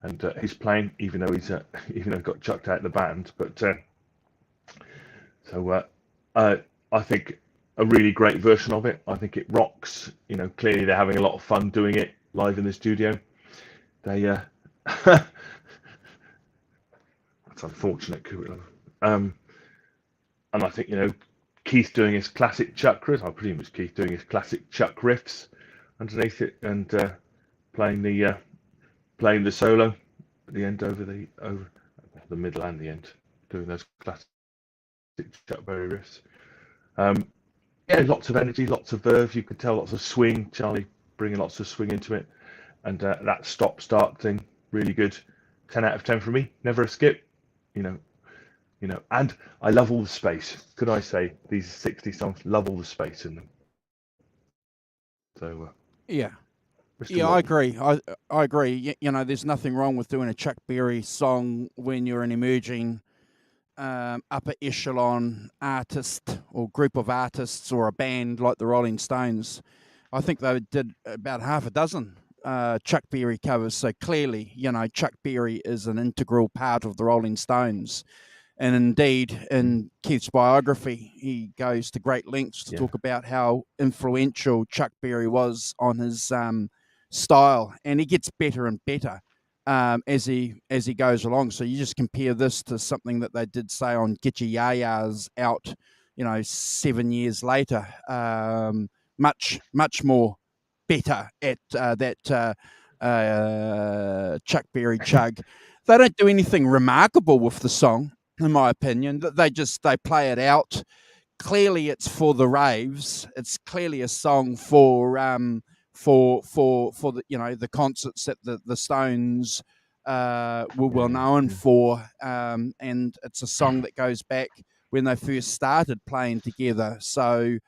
Speaker 2: and he's playing even though even though he got chucked out of the band. But I think a really great version of it. I think it rocks. Clearly they're having a lot of fun doing it live in the studio. They that's unfortunate. And I think Keith doing his classic Chuck riffs. I presume it's Keith doing his classic Chuck riffs underneath it, and playing the solo at the end over the middle and the end, doing those classic Chuck Berry riffs. Yeah, lots of energy, lots of verve. You could tell lots of swing. Charlie bringing lots of swing into it, and that stop start thing really good. 10 out of 10 for me. Never a skip. And I love all the space. Could I say these 60 songs? Love all the space in them. So,
Speaker 1: Yeah.
Speaker 2: Mr.
Speaker 1: Yeah, I
Speaker 2: Walton.
Speaker 1: agree. I agree. There's nothing wrong with doing a Chuck Berry song when you're an emerging upper echelon artist or group of artists or a band like the Rolling Stones. I think they did about half a dozen Chuck Berry covers. So clearly, Chuck Berry is an integral part of the Rolling Stones. And indeed, in Keith's biography, he goes to great lengths to
Speaker 2: Yeah.
Speaker 1: talk about how influential Chuck Berry was on his style, and he gets better and better as he goes along. So you just compare this to something that they did say on Get Your Yayas out, 7 years later. Much more better at that Chuck Berry chug. They don't do anything remarkable with the song, in my opinion. They play it out. Clearly, it's for the raves. It's clearly a song for the the concerts that the Stones were well known for, and it's a song that goes back when they first started playing together. So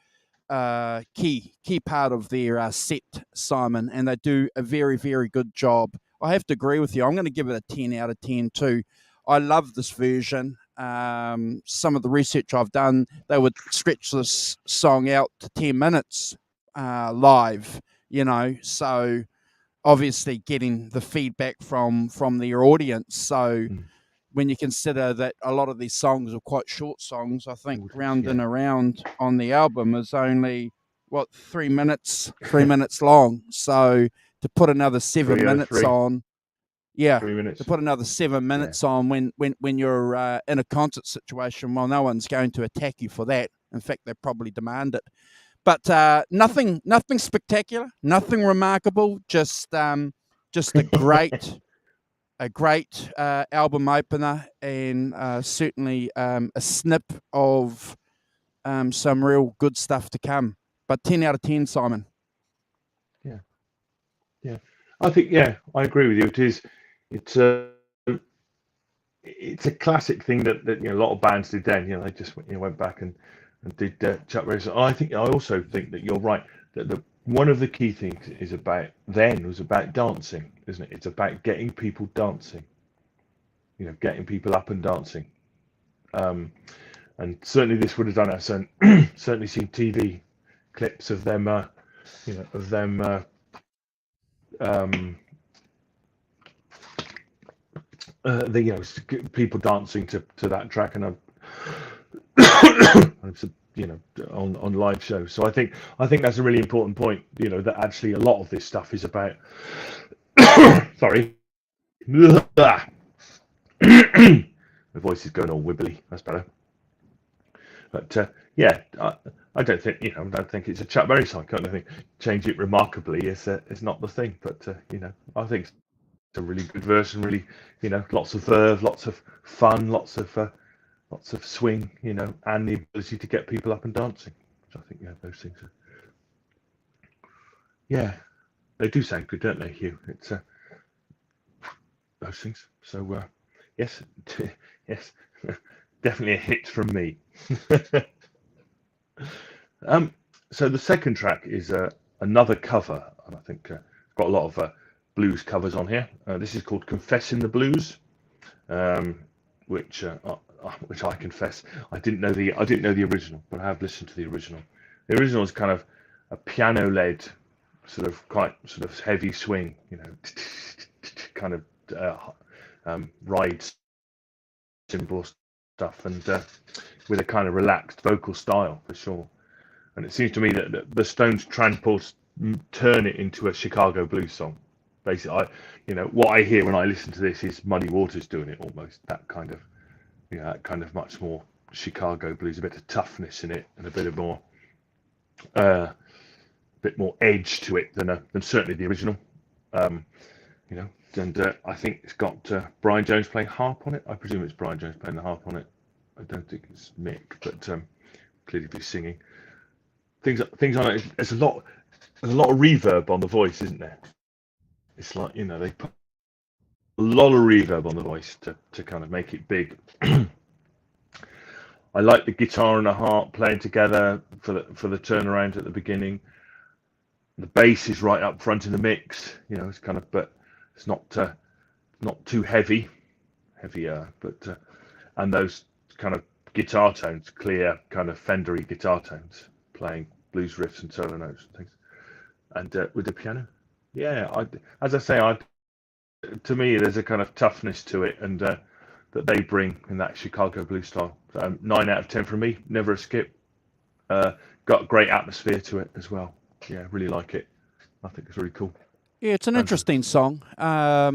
Speaker 1: key part of their set, Simon, and they do a very, very good job. I have to agree with you. I'm going to give it a 10 out of 10 too. I love this version. Some of the research I've done, they would stretch this song out to 10 minutes live, so obviously getting the feedback from their audience. So when you consider that a lot of these songs are quite short songs, I think Round and Around on the album is only 3 minutes long. So to put another 7 minutes
Speaker 2: 303.
Speaker 1: on, yeah,
Speaker 2: 3 minutes.
Speaker 1: to put another 7 minutes on when you're in a concert situation, well, no one's going to attack you for that. In fact, they probably demand it. But nothing spectacular, nothing remarkable. Just just a great album opener, and certainly a snip of some real good stuff to come. But 10 out of 10, Simon.
Speaker 2: Yeah, yeah. I think I agree with you. It's a it's a classic thing that a lot of bands did then. They just went back and did Chuck Berry. So I also think that you're right that the one of the key things was about dancing, isn't it? It's about getting people dancing. Getting people up and dancing. Um, and certainly this would have done it. And certainly seen TV clips of them, of them, um, people dancing to that track, and on live shows. So I think that's a really important point. That actually a lot of this stuff is about. Sorry. My voice is going all wibbly. That's better. But I don't think I don't think it's a Chuck Berry song. I don't think change it remarkably is not the thing. But I think it's a really good version. Really, lots of verve, lots of fun, lots of swing. And the ability to get people up and dancing. So I think those things are they do sound good, don't they, Hugh? It's those things. So yes, yes, definitely a hit from me. So the second track is another cover, and I think it's got a lot of blues covers on here. This is called "Confessing the Blues," um, which I confess I didn't know the original, but I have listened to the original. The original is kind of a piano-led, quite heavy swing, kind of ride cymbal stuff, and with a kind of relaxed vocal style for sure. And it seems to me that the Stones transport turn it into a Chicago blues song. Basically, what I hear when I listen to this is Muddy Waters doing it almost. That kind of, much more Chicago blues, a bit of toughness in it, and a bit more edge to it than certainly the original. And I think it's got Brian Jones playing harp on it. I presume it's Brian Jones playing the harp on it. I don't think it's Mick, but clearly he's singing. Things on it. There's a lot of reverb on the voice, isn't there? It's like they put a lot of reverb on the voice to kind of make it big. I like the guitar and the harp playing together for the turnaround at the beginning. The bass is right up front in the mix. It's kind of, but it's not too heavier, but and those kind of guitar tones, clear kind of Fendery guitar tones, playing blues riffs and solo notes and things, and with the piano. As I say, to me there's a kind of toughness to it, and that they bring in that Chicago blues style. 9 out of 10 from me. Never a skip. Got great atmosphere to it as well. Really like it. I think it's really cool.
Speaker 1: Yeah, it's an interesting song. I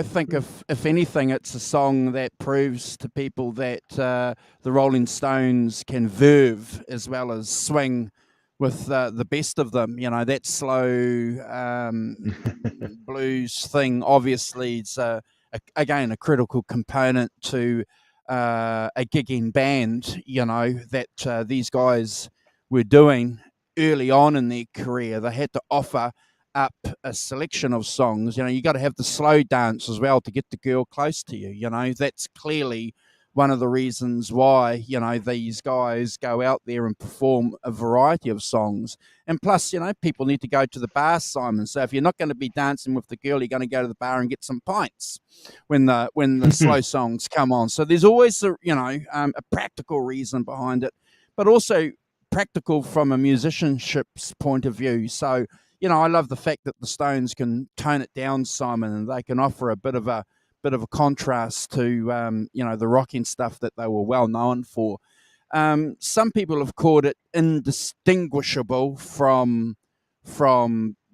Speaker 1: think if anything, it's a song that proves to people that the Rolling Stones can verve as well as swing with the best of them. That slow blues thing obviously is again a critical component to a gigging band. That these guys were doing early on in their career. They had to offer up a selection of songs. You got to have the slow dance as well to get the girl close to you. That's clearly one of the reasons why these guys go out there and perform a variety of songs. And plus, people need to go to the bar, Simon. So if you're not going to be dancing with the girl, you're going to go to the bar and get some pints when the slow songs come on. So there's always a practical reason behind it, but also practical from a musicianship's point of view. So I love the fact that the Stones can tone it down, Simon, and they can offer a bit of a contrast to the rocking stuff that they were well known for. Some people have called it indistinguishable from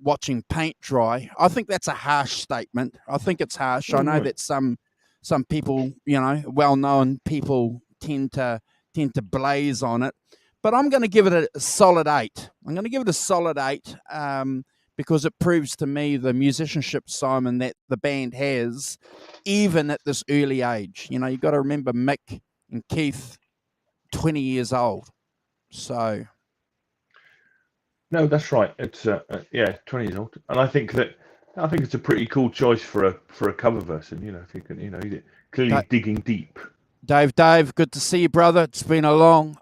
Speaker 1: watching paint dry. I think that's a harsh statement. I think it's harsh. I know that some people, well known people tend to blaze on it. But I'm going to give it a solid 8. I'm going to give it a solid 8 because it proves to me the musicianship, Simon, that the band has, even at this early age. You know, you got to remember Mick and Keith, 20 years old. So
Speaker 2: No, that's right. It's yeah, 20 years old, and I think it's a pretty cool choice for a cover version. You know, if you can, you know, you're clearly digging deep.
Speaker 1: Dave, good to see you, brother. It's been a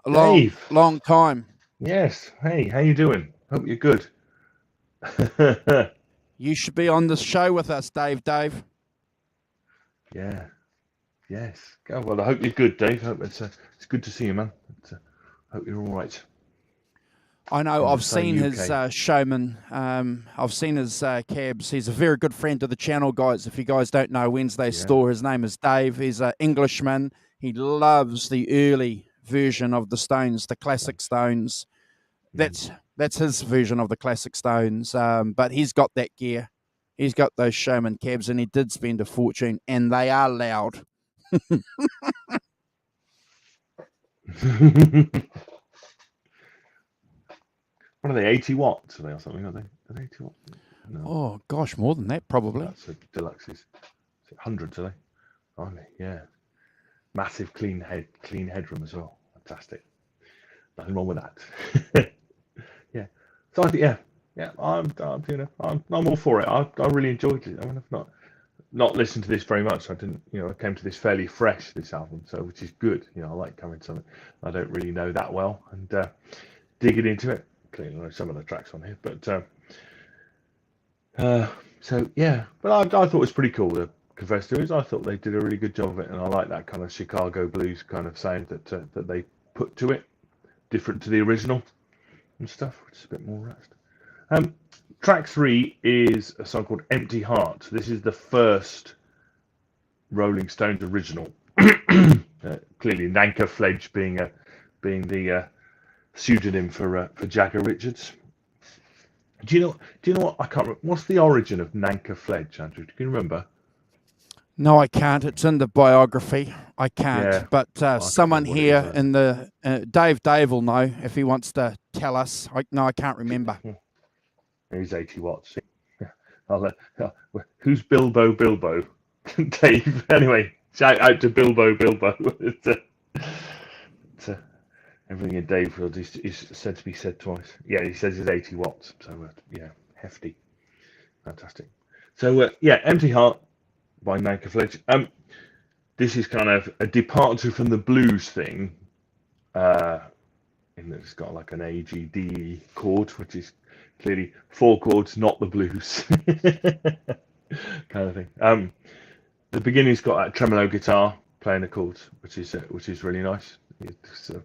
Speaker 2: Dave,
Speaker 1: long time.
Speaker 2: yes. Hey, how you doing? Hope you're good.
Speaker 1: You should be on this show with us, Dave.
Speaker 2: Yeah. Yes. Oh, well, I hope you're good, Dave. Hope it's good to see you, man. Hope you're all right
Speaker 1: I know
Speaker 2: in the
Speaker 1: I've
Speaker 2: sunny
Speaker 1: seen his
Speaker 2: UK.
Speaker 1: showman. I've seen his cabs. He's a very good friend of the channel, guys. If you guys don't know Wednesday
Speaker 2: Yeah.
Speaker 1: Store, his name is Dave. He's an Englishman. He loves the early version of the Stones, the classic Stones.
Speaker 2: Mm.
Speaker 1: That's his version of the classic Stones. But he's got that gear. He's got those showman cabs, and he did spend a fortune, and they are loud.
Speaker 2: What are they? 80 watts are they or something? Are they 80 watts? No,
Speaker 1: Oh gosh, more than that probably.
Speaker 2: that's a deluxes. Hundreds, are they? Aren't they? Yeah. Massive clean headroom as well. Fantastic. Nothing wrong with that. Yeah. So I think, yeah. I'm all for it. I really enjoyed it. I mean, I've not listened to this very much. I didn't, you know, I came to this fairly fresh, this album, so which is good. You know, I like coming to something I don't really know that well and digging into it. Clearly, I know some of the tracks on here, but so yeah. But I thought it was pretty cool. The Confess to Is. I thought they did a really good job of it, and I like that kind of Chicago blues kind of sound that they put to it, different to the original and stuff, which is a bit more relaxed. Um, Track 3 is a song called Empty Heart. This is the first Rolling Stones original. Clearly, Nanker Fledge being the pseudonym for Jagger Richards. Do you know what? I can't remember. What's the origin of Nanker Fledge, Andrew? Do you remember?
Speaker 1: No, I can't. It's in the biography. I can't.
Speaker 2: Yeah,
Speaker 1: But
Speaker 2: I can't
Speaker 1: someone
Speaker 2: remember what it is
Speaker 1: here
Speaker 2: either.
Speaker 1: in the Dave will know if he wants to tell us. No, I can't remember.
Speaker 2: He's 80 watts. Who's Bilbo? Dave. Anyway, shout out to Bilbo. It's, it's, everything in Dave Field is said to be said twice. Yeah, he says it's 80 watts. So, yeah, hefty. Fantastic. So, yeah, Empty Heart by Nanker Fledge. This is kind of a departure from the blues thing. In that it's got like an A, G, D chord, which is clearly four chords, not the blues kind of thing. The beginning's got that tremolo guitar playing the chords, which is really nice. It's a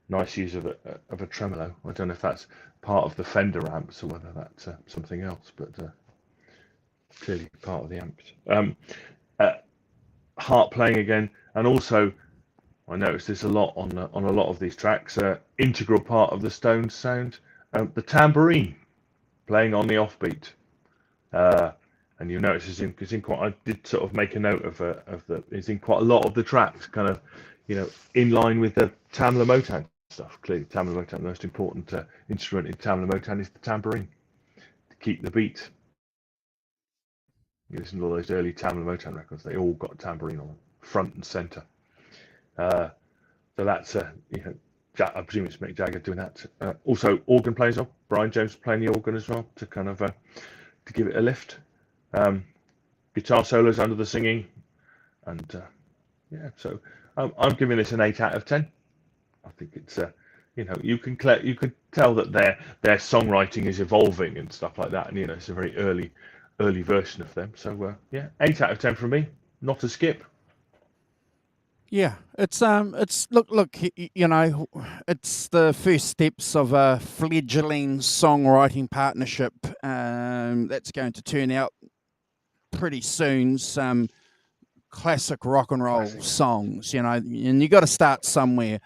Speaker 2: nice use of a tremolo. I don't know if that's part of the Fender amps or whether that's something else, but clearly part of the amps. Uh, Harp playing again, and also I noticed this a lot on a lot of these tracks. Integral part of the Stones sound, the tambourine playing on the offbeat. And you notice it's in quite. I did sort of make a note of the. It's in quite a lot of the tracks, kind of, you know, in line with the Tamla Motown stuff. Clearly, Tamla Motown, the most important instrument in Tamla Motown is the tambourine to keep the beat. You listen to all those early Tamla Motown records; they all got a tambourine on them, front and center. Uh, so that's you know, I presume it's Mick Jagger doing that. Also, organ players on. Brian Jones playing the organ as well to kind of to give it a lift. Guitar solos under the singing, and yeah. So I'm giving this an 8 out of 10. I think it's you know, you can tell that their songwriting is evolving and stuff like that, and you know, it's a very early version of them. So yeah, 8 out of 10 from me. Not a skip.
Speaker 1: Yeah, it's look, you know, it's the first steps of a fledgling songwriting partnership that's going to turn out pretty soon. Some classic rock and roll
Speaker 2: Classic.
Speaker 1: songs, you know, and you got to start somewhere.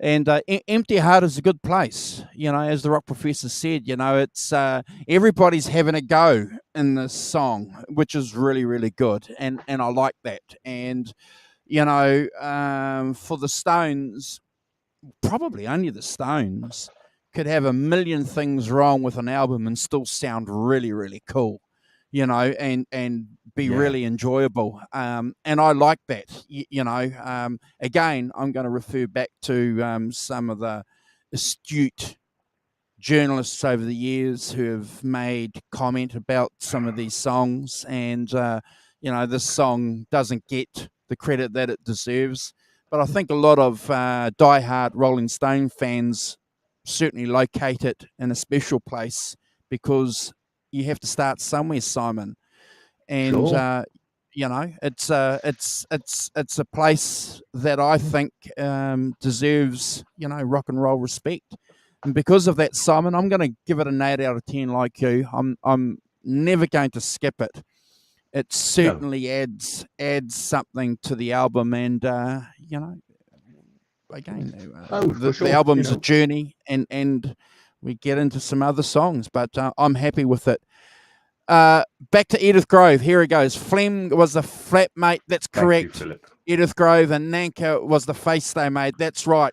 Speaker 1: And Empty Heart is a good place, you know, as the rock professor said. You know, it's everybody's having a go in this song, which is really good, and I like that. And you know, for the Stones, probably only the Stones could have a million things wrong with an album and still sound really, really cool, and be
Speaker 2: Yeah.
Speaker 1: really enjoyable. And I like that. Again, I'm going to refer back to some of the astute journalists over the years who have made comment about some of these songs, and this song doesn't get the credit that it deserves. But I think a lot of diehard Rolling Stone fans certainly locate it in a special place, because you have to start somewhere, Simon. And
Speaker 2: Sure.
Speaker 1: it's a place that I think deserves rock and roll respect. And because of that, Simon, I'm going to give it an 8 out of 10, like you. I'm never going to skip it. It
Speaker 2: No.
Speaker 1: certainly adds something to the album, and again,
Speaker 2: Oh, for
Speaker 1: the
Speaker 2: sure.
Speaker 1: album's a journey, and we get into some other songs, but I'm happy with it. Back to Edith Grove. Here it goes. Flem was the flatmate. That's
Speaker 2: Thank you,
Speaker 1: correct.
Speaker 2: Philip.
Speaker 1: Edith Grove, and Nanka was the face they made. That's right.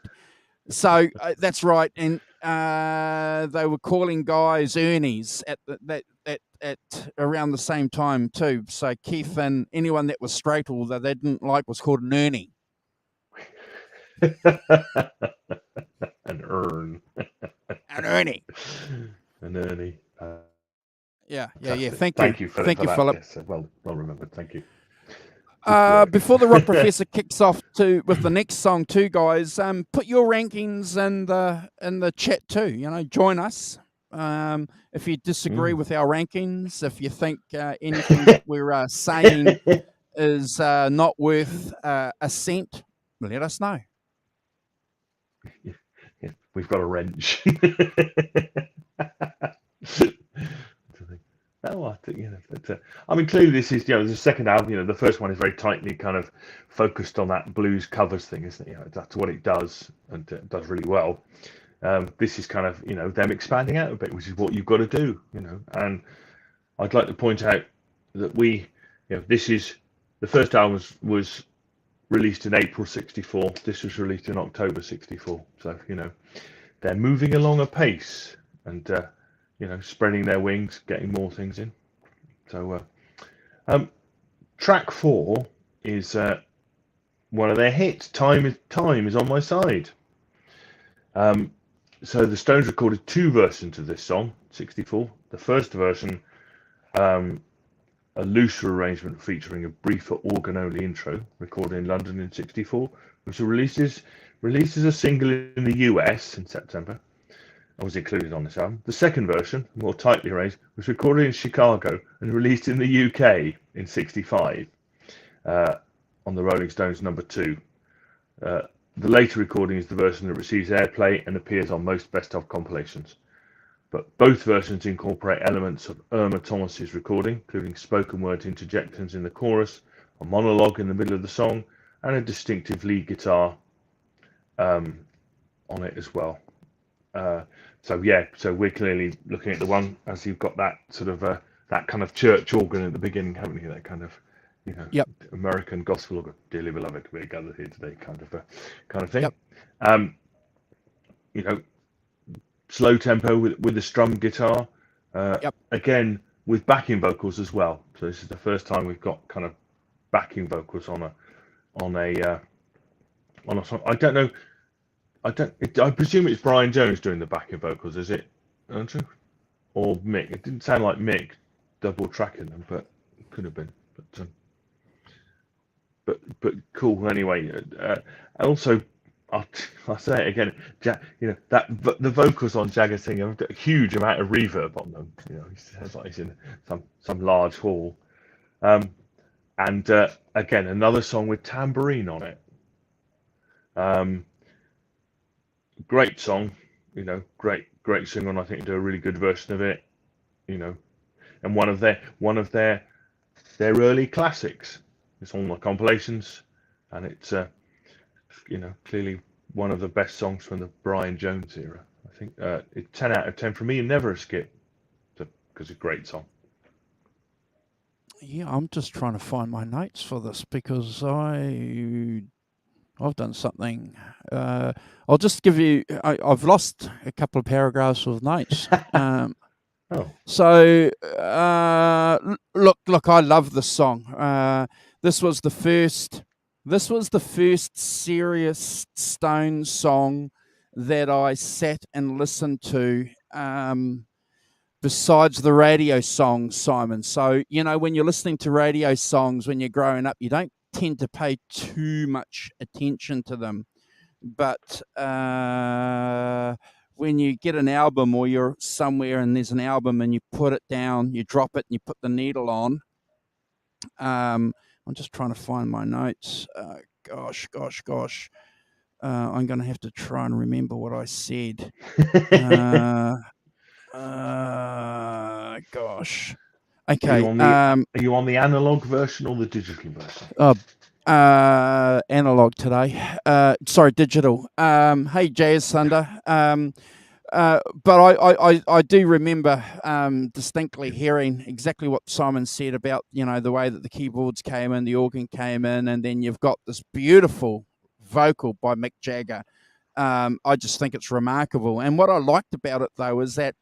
Speaker 1: So that's right, and they were calling guys Ernies at around the same time too. So Keith and anyone that was straight, although they didn't like, was called an Ernie.
Speaker 2: An urn.
Speaker 1: An Ernie.
Speaker 2: An Ernie.
Speaker 1: Yeah.
Speaker 2: Fantastic.
Speaker 1: Thank you.
Speaker 2: Thank you, Philip,
Speaker 1: Thank
Speaker 2: for
Speaker 1: you,
Speaker 2: that.
Speaker 1: Philip.
Speaker 2: Yes, well remembered. Thank you. Good work.
Speaker 1: Before the Rock Professor kicks off with the next song too, guys, put your rankings in the chat too. Join us. If you disagree with our rankings, if you think anything that we're saying is not worth a cent, let us know.
Speaker 2: Yeah, we've got a wrench. Oh, I think but, I mean, clearly this is the second album. The first one is very tightly kind of focused on that blues covers thing, isn't it? That's what it does, and it does really well. This is kind of them expanding out a bit, which is what you've got to do. And I'd like to point out that this is the first album was released in April '64. This was released in October '64. So they're moving along a pace, and spreading their wings, getting more things in. So track 4 is one of their hits. Time is on my side. So the Stones recorded 2 versions of this song, '64. The first version, a looser arrangement featuring a briefer organ-only intro, recorded in London in '64, which was released as a single in the US in September. I was included on this album. The second version, more tightly arranged, was recorded in Chicago and released in the UK in '65 on the Rolling Stones number 2. The later recording is the version that receives airplay and appears on most best-of compilations. But both versions incorporate elements of Irma Thomas's recording, including spoken word interjections in the chorus, a monologue in the middle of the song, and a distinctive lead guitar on it as well. So we're clearly looking at the one as you've got that sort of that kind of church organ at the beginning, haven't you? That kind of
Speaker 1: Yep.
Speaker 2: American gospel organ, dearly beloved, we're gathered here today, kind of thing.
Speaker 1: Yep.
Speaker 2: Slow tempo with the strum guitar,
Speaker 1: Yep.
Speaker 2: again with backing vocals as well. So this is the first time we've got kind of backing vocals on a song. I don't know. I presume it's Brian Jones doing the backing vocals, is it, Andrew? Or Mick? It didn't sound like Mick double tracking them, but it could have been. But cool anyway. Also, I'll say it again. That the vocals on Jagger Singh have got a huge amount of reverb on them. He sounds like he's in some large hall. And again, another song with tambourine on it. Great song, great singer, and I think do a really good version of it, and one of their early classics. It's on the compilations, and it's clearly one of the best songs from the Brian Jones era. I think it's 10 out of 10 for me, and never a skip, because it's a great song.
Speaker 1: Yeah, I'm just trying to find my notes for this, because I I've done something. I'll just give you. I've lost a couple of paragraphs of notes.
Speaker 2: Oh,
Speaker 1: So look. I love this song. This was the first. This was the first serious Stones song that I sat and listened to. Besides the radio songs, Simon. So, when you're listening to radio songs when you're growing up, you don't tend to pay too much attention to them. But when you get an album or you're somewhere and there's an album and you put it down, you drop it and you put the needle on. I'm just trying to find my notes. Gosh. I'm going to have to try and remember what I said. Gosh. Okay.
Speaker 2: are you on the analog version or the digital version?
Speaker 1: Analog today. Sorry, digital. Hey, Jazz Thunder. But I do remember distinctly hearing exactly what Simon said about the way that the keyboards came in, the organ came in, and then you've got this beautiful vocal by Mick Jagger. I just think it's remarkable. And what I liked about it though is that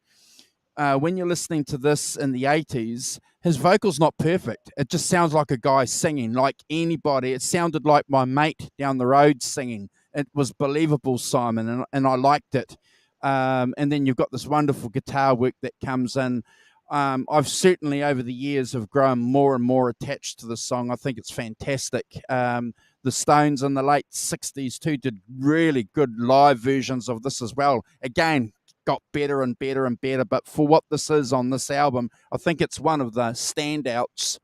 Speaker 1: when you're listening to this in the 80s, his vocal's not perfect. It just sounds like a guy singing, like anybody. It sounded like my mate down the road singing. It was believable, Simon, and I liked it. And then you've got this wonderful guitar work that comes in. I've certainly, over the years, have grown more and more attached to the song. I think it's fantastic. The Stones in the late 60s, too, did really good live versions of this as well. Again, got better and better and better. But for what this is on this album, I think it's one of the standouts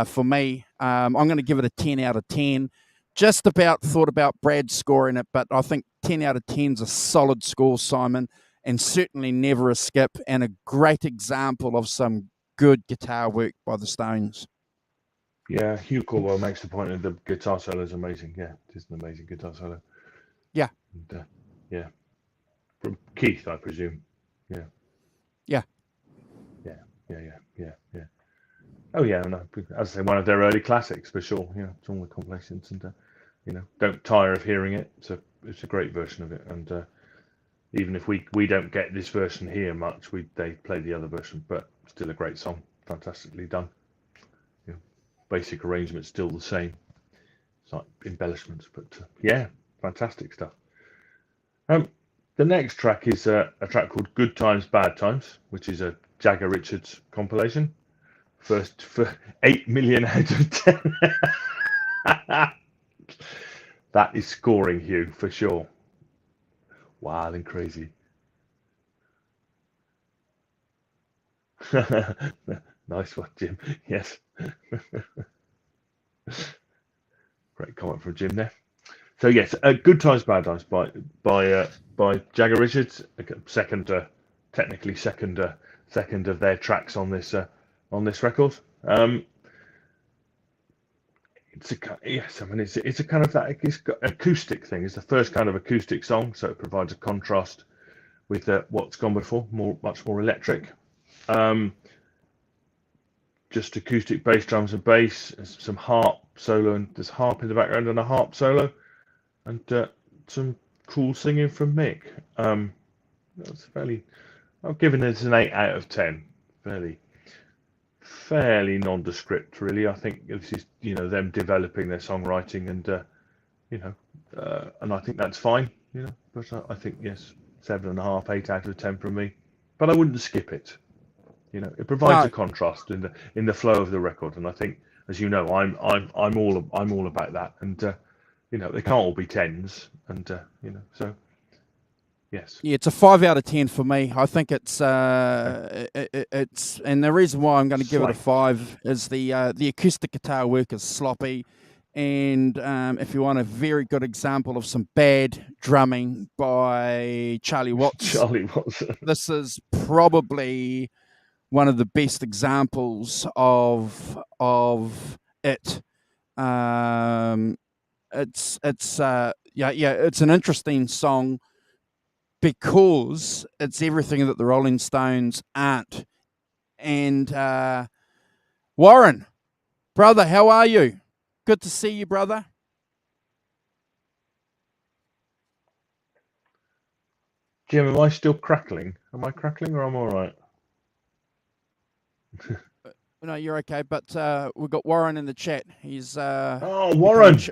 Speaker 1: for me. I'm going to give it a 10 out of 10. Just about thought about Brad scoring it, but I think 10 out of 10 is a solid score, Simon, and certainly never a skip, and a great example of some good guitar work by the Stones.
Speaker 2: Yeah, Hugh Caldwell makes the point that the guitar solo is amazing. Yeah, it is an amazing guitar solo.
Speaker 1: Yeah.
Speaker 2: And, yeah. From Keith, I presume. Yeah.
Speaker 1: Yeah.
Speaker 2: Yeah. Oh yeah, no, as I say, one of their early classics for sure. Yeah, it's all the compilations, and don't tire of hearing it. It's a great version of it, and even if we don't get this version here much, they play the other version, but still a great song, fantastically done. Basic arrangement still the same. It's like embellishments, but yeah, fantastic stuff. The next track is a track called "Good Times, Bad Times," which is a Jagger Richards compilation. First for 8 million out of 10. That is scoring, Hugh, for sure. Wild and crazy. Nice one, Jim. Yes. Great comment from Jim there. So yes, "Good Times, Bad Times" by Jagger Richards. Technically second of their tracks on this record. It's a kind of that acoustic thing. It's the first kind of acoustic song, so it provides a contrast with what's gone before, much more electric. Just acoustic bass, drums and bass, some harp solo, and there's harp in the background and a harp solo, and some cool singing from Mick. That's fairly. I'm giving this an 8 out of 10. Fairly nondescript, really. I think this is them developing their songwriting, and I think that's fine. But I think yes, 7.5, 8 out of 10 from me. But I wouldn't skip it. It provides a contrast in the flow of the record, and I think, as you know, I'm all about that. And they can't all be 10s, and so yes.
Speaker 1: Yeah, it's a 5 out of 10 for me. I think it's and the reason why I'm going to give it a 5 is the acoustic guitar work is sloppy, and if you want a very good example of some bad drumming by Charlie Watts, this is probably one of the best examples of it. It's an interesting song because it's everything that the Rolling Stones aren't. And Warren, brother, how are you? Good to see you, brother.
Speaker 2: Jim, am I still crackling? Am I crackling or am I all right?
Speaker 1: No, you're okay. But we've got Warren in the chat. He's
Speaker 2: Oh,
Speaker 1: become a
Speaker 2: Warren.
Speaker 1: he's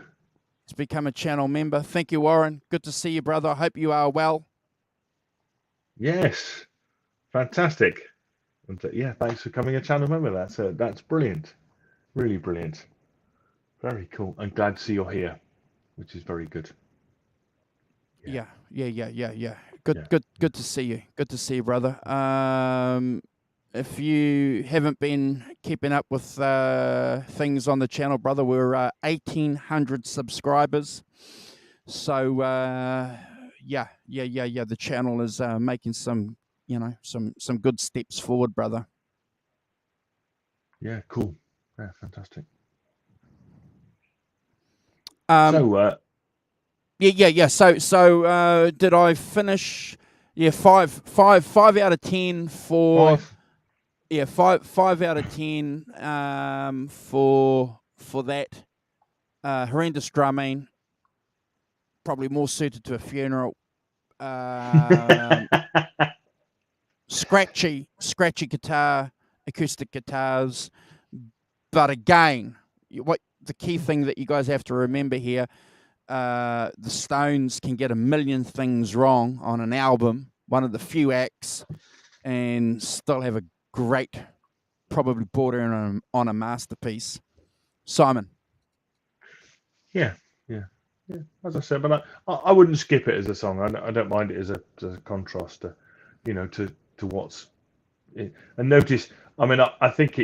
Speaker 1: become a channel member. Thank you, Warren. Good to see you, brother. I hope you are well.
Speaker 2: Yes, fantastic. And yeah, thanks for coming a channel member. That's brilliant. Really brilliant. Very cool. I'm glad to see you're here, which is very good.
Speaker 1: Yeah.
Speaker 2: Yeah.
Speaker 1: Good to see you. Good to see you, brother. If you haven't been keeping up with things on the channel, brother, we're 1,800 subscribers. So yeah. The channel is making some some good steps forward, brother.
Speaker 2: Yeah, cool. Yeah, fantastic.
Speaker 1: Um,
Speaker 2: So,
Speaker 1: yeah. So did I finish? Yeah, five out of 10 for.
Speaker 2: five.
Speaker 1: Yeah, five out of 10 for that. Horrendous drumming, probably more suited to a funeral. Um, scratchy guitar, acoustic guitars. But again, what the key thing that you guys have to remember here, the Stones can get a million things wrong on an album, one of the few acts, and still have a great, probably bordering on a masterpiece. Simon.
Speaker 2: Yeah, yeah, yeah. As I said, but I wouldn't skip it as a song. I don't mind it as a contrast to, to what's. And notice, I mean, I think uh,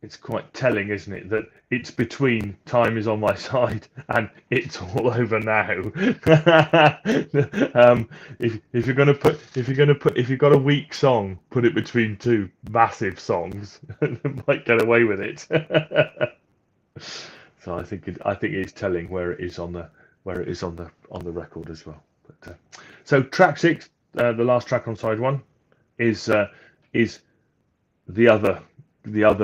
Speaker 2: it's quite telling, isn't it, that it's between "Time Is on My Side" and "It's All Over Now." If you've got a weak song, put it between two massive songs, might get away with it. So I think it's telling where it is on the record as well. But so track six, the last track on side one, is the other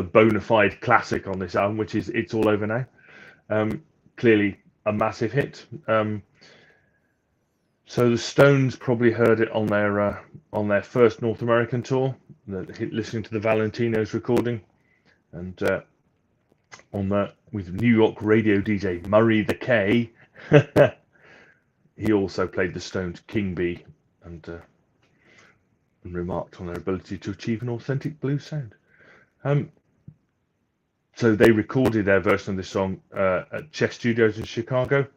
Speaker 2: bona fide classic on this album, which is "It's All Over Now." Clearly a massive hit. So the Stones probably heard it on their first North American tour, listening to the Valentinos recording, and with New York radio DJ Murray the K. He also played the Stones' King Bee and remarked on their ability to achieve an authentic blues sound. So they recorded their version of this song at Chess Studios in Chicago.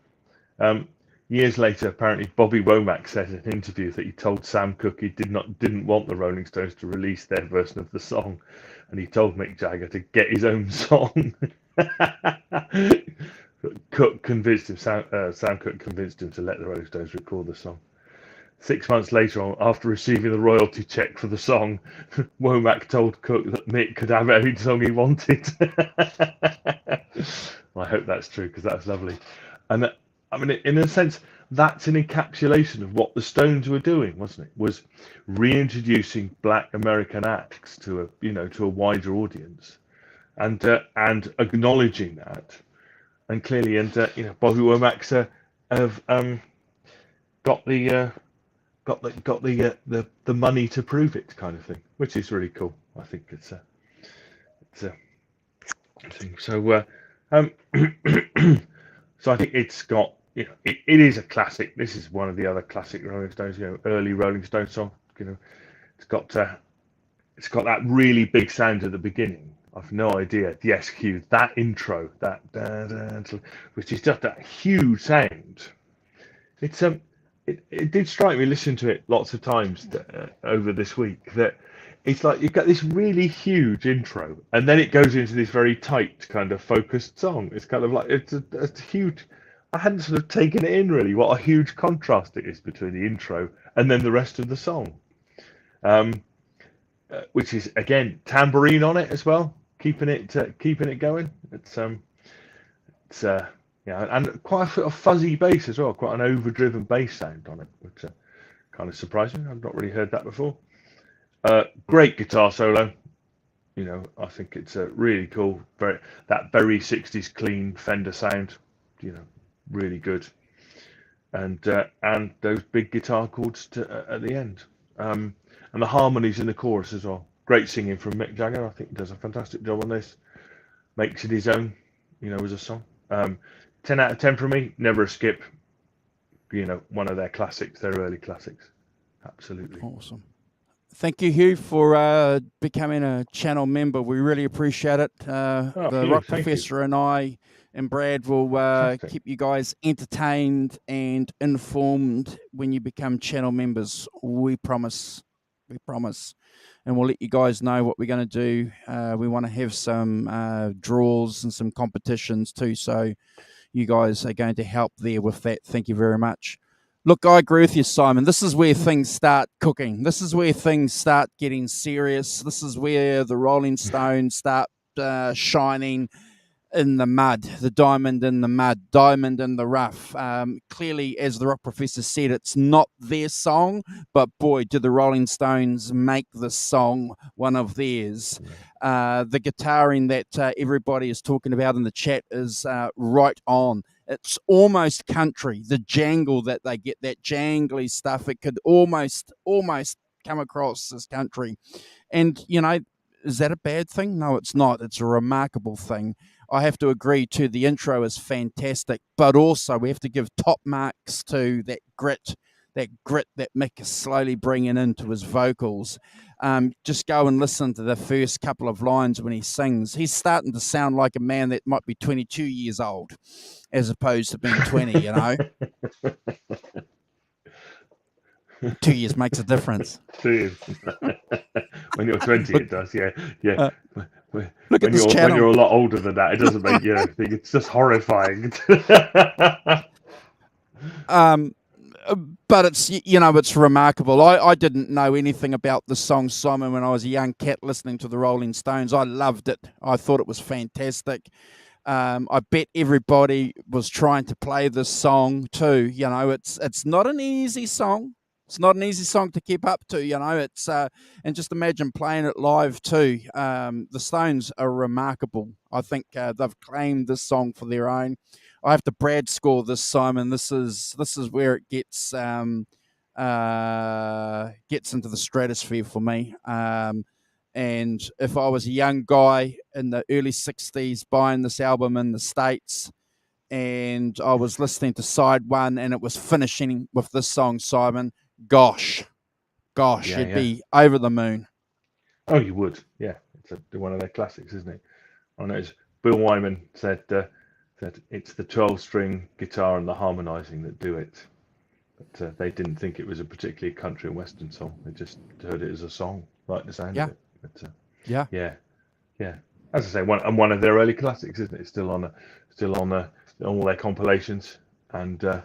Speaker 2: Years later, apparently Bobby Womack said in an interview that he told Sam Cooke he didn't want the Rolling Stones to release their version of the song, and he told Mick Jagger to get his own song. Cooke convinced him. Sam Cooke convinced him to let the Rolling Stones record the song. 6 months later, after receiving the royalty check for the song, Womack told Cooke that Mick could have any song he wanted. I hope that's true because that's lovely. And I mean, in a sense, that's an encapsulation of what the Stones were doing, wasn't it? Was reintroducing Black American acts to a wider audience, and acknowledging that, and clearly, Bobby Womack's have got the the money to prove it, kind of thing, which is really cool. I think it's a thing. So so I think it's got it is a classic. This is one of the other classic Rolling Stones, early Rolling Stones song. It's got that really big sound at the beginning. I've no idea. Yes, Hugh, that intro, which is just that huge sound. It's it did strike me listening to it lots of times over this week that it's like you've got this really huge intro and then it goes into this very tight kind of focused song. It's kind of like it's a huge. I hadn't sort of taken it in really what a huge contrast it is between the intro and then the rest of the song, which is again tambourine on it as well, keeping it going. It's yeah, and quite a fuzzy bass as well, quite an overdriven bass sound on it, which kind of surprising. I've not really heard that before. Great guitar solo. I think it's really cool. Very 60s clean Fender sound. Really good. and those big guitar chords at the end, and the harmonies in the chorus as well. Great singing from Mick Jagger. I think he does a fantastic job on this. Makes it his own, as a song. 10 out of 10 for me. Never a skip. One of their classics, their early classics. Absolutely.
Speaker 1: Awesome. Thank you, Hugh, for becoming a channel member. We really appreciate it. The
Speaker 2: Hugh,
Speaker 1: Rock
Speaker 2: thank you.
Speaker 1: Professor and I and Brad will keep you guys entertained and informed when you become channel members. We promise. We promise. And we'll let you guys know what we're going to do. We want to have some draws and some competitions too. So you guys are going to help there with that. Thank you very much. Look, I agree with you, Simon. This is where things start cooking. This is where things start getting serious. This is where the Rolling Stones start shining in the mud, the diamond in the mud, diamond in the rough. Clearly, as the Rock Professor said, it's not their song, but boy, do the Rolling Stones make this song one of theirs. The guitaring that everybody is talking about in the chat is right on. It's almost country. The jangle that they get, that jangly stuff, it could almost come across as country. And, is that a bad thing? No, it's not. It's a remarkable thing. I have to agree too. The intro is fantastic, but also we have to give top marks to that grit that Mick is slowly bringing into his vocals. Just go and listen to the first couple of lines when he sings. He's starting to sound like a man that might be 22 years old, as opposed to being 20. 2 years makes a difference.
Speaker 2: 2 years. When you're 20, it does. Yeah.
Speaker 1: Look at this channel.
Speaker 2: When you're a lot older than that, it doesn't make you think. It's just horrifying.
Speaker 1: But it's remarkable. I didn't know anything about the song, Simon, when I was a young cat listening to the Rolling Stones. I loved it. I thought it was fantastic. I bet everybody was trying to play this song too. It's not an easy song. It's not an easy song to keep up to. It's and just imagine playing it live too. The Stones are remarkable. I think they've claimed this song for their own. I have to Brad score this, Simon. This is where it gets into the stratosphere for me. And if I was a young guy in the early 60s buying this album in the States and I was listening to side one and it was finishing with this song, Simon, gosh, you'd be over the moon.
Speaker 2: Oh, you would. Yeah. It's one of their classics, isn't it? I know Bill Wyman said it's the 12-string guitar and the harmonizing that do it. But they didn't think it was a particularly country and western song. They just heard it as a song, like the sound of it. But, yeah. As I say, one of their early classics, isn't it? It's still on all their compilations, and I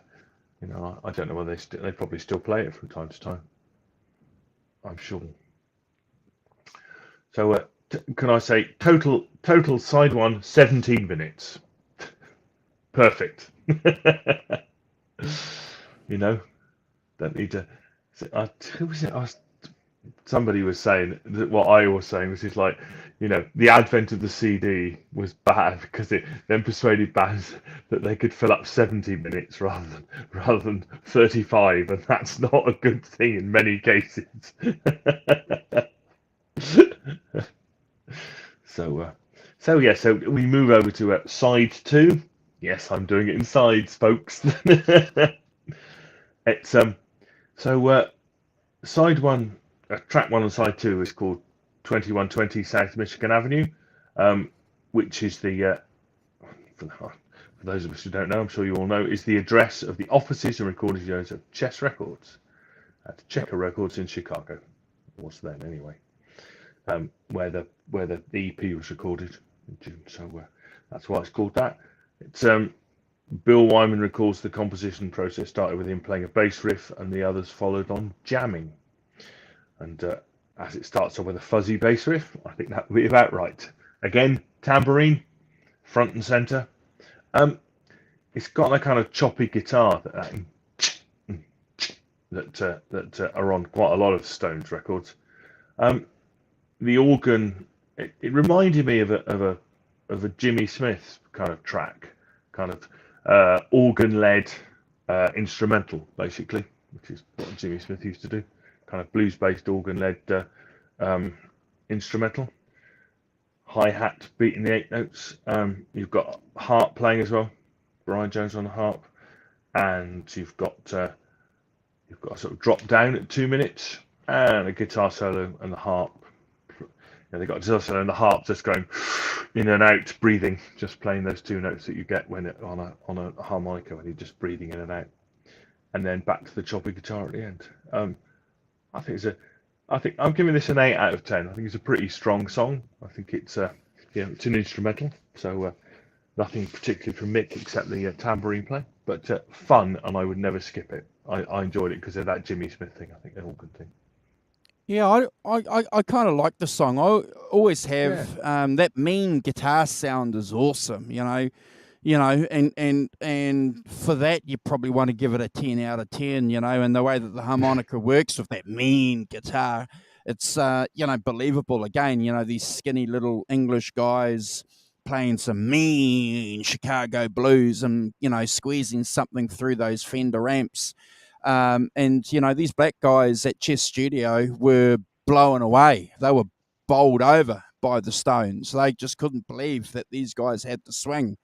Speaker 2: don't know whether they probably still play it from time to time. I'm sure. So can I say total side one 17 minutes. Perfect. Don't need to. Who was it? Somebody was saying that what I was saying was just like, the advent of the CD was bad because it then persuaded bands that they could fill up 70 minutes rather than 35, and that's not a good thing in many cases. So we move over to side two. Yes, I'm doing it in sides, folks. It's side one, track one and side two is called 2120 South Michigan Avenue, which is the for those of us who don't know, I'm sure you all know, is the address of the offices and recording studios of Chess Records, at Checker Records in Chicago. It was then anyway, where the EP was recorded in June. So that's why it's called that. It's Bill Wyman recalls the composition process started with him playing a bass riff and the others followed on jamming. And as it starts off with a fuzzy bass riff, I think that would be about right. Again, tambourine, front and center. It's got that kind of choppy guitar that are on quite a lot of Stones records. The organ, it reminded me of a Jimmy Smith kind of track, kind of organ-led, instrumental, basically, which is what Jimmy Smith used to do, kind of blues-based organ-led instrumental. Hi-hat beating the 8 notes. You've got harp playing as well, Brian Jones on the harp, and you've got a sort of drop down at 2 minutes and a guitar solo and the harp. They've got a guitar solo and the harp just going in and out, breathing, just playing those 2 notes that you get when on a harmonica when you're just breathing in and out, and then back to the choppy guitar at the end. I think I'm giving this an 8 out of 10. I think it's a pretty strong song. I think it's it's an instrumental, so nothing particularly from Mick except the tambourine play, but fun, and I would never skip it. I enjoyed it because of that Jimmy Smith thing. I think they're all good things.
Speaker 1: Yeah, I kind of like the song. I always have.
Speaker 2: Yeah.
Speaker 1: That mean guitar sound is awesome. And for that you probably want to give it a 10 out of 10. And the way that the harmonica works with that mean guitar, it's believable. Again, these skinny little English guys playing some mean Chicago blues and squeezing something through those Fender amps. And these black guys at Chess Studio were blown away. They were bowled over by the Stones. They just couldn't believe that these guys had the swing.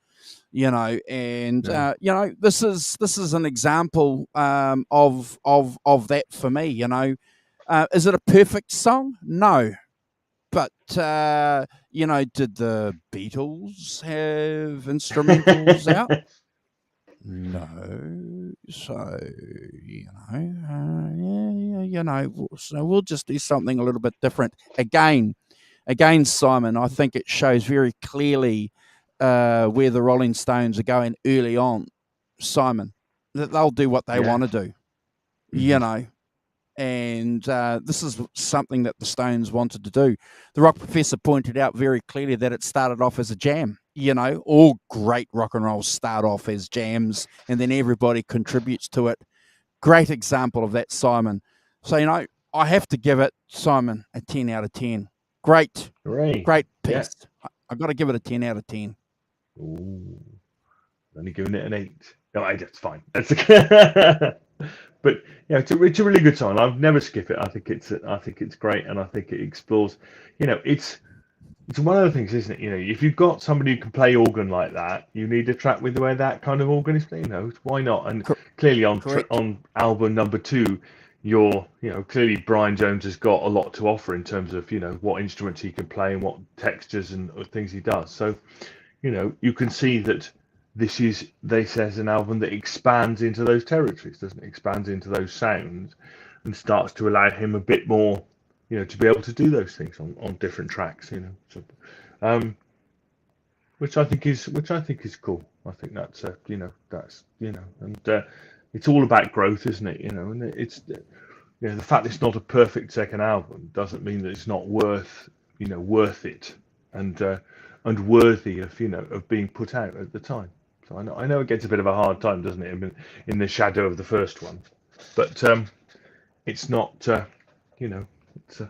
Speaker 1: And
Speaker 2: Yeah.
Speaker 1: this is an example of that for me. Is it a perfect song? No. But did the Beatles have instrumentals out? No. So so we'll just do something a little bit different. Again, Simon, I think it shows very clearly where the Rolling Stones are going early on, Simon, that they'll do what they
Speaker 2: Yeah.
Speaker 1: want to do, and this is something that the Stones wanted to do. The rock professor pointed out very clearly that it started off as a jam. All great rock and rolls start off as jams, and then everybody contributes to it. Great example of that, Simon. So, I have to give it, Simon, a 10 out of 10. Great
Speaker 2: Hooray. Yeah.
Speaker 1: piece. I've got to give it a 10 out of 10.
Speaker 2: Ooh. Only giving it an 8. No, that's fine. That's okay. But it's a really good song. I've never skip it. I think it's great, and I think it explores. It's one of the things, isn't it? If you've got somebody who can play organ like that, you need a track with where that kind of organ is playing. Why not? And clearly on album number 2, clearly Brian Jones has got a lot to offer in terms of what instruments he can play and what textures and things he does. So you can see that this is an album that expands into those territories, doesn't it? Expands into those sounds and starts to allow him a bit more, to be able to do those things on different tracks, so, which I think is cool. I think that's and it's all about growth, isn't it? And it's the fact it's not a perfect second album doesn't mean that it's not worth it and worthy of being put out at the time. So I know it gets a bit of a hard time, doesn't it, in the shadow of the first one, but it's not it's I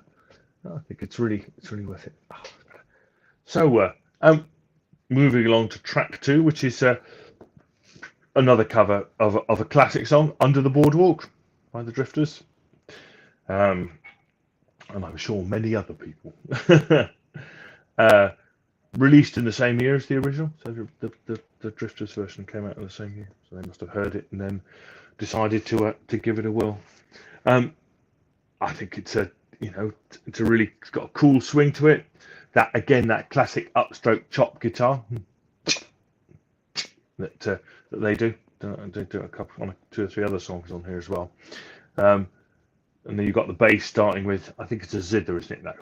Speaker 2: think it's really worth it. So moving along to track 2, which is another cover of a classic song, "Under the Boardwalk" by the Drifters, and I'm sure many other people. Released in the same year as the original, so the Drifters version came out in the same year, so they must have heard it and then decided to give it a whirl. I think it's got a cool swing to it. That classic upstroke chop guitar that they do. They do a couple on 2 or 3 other songs on here as well. And then you've got the bass starting with, I think it's a zither, isn't it? That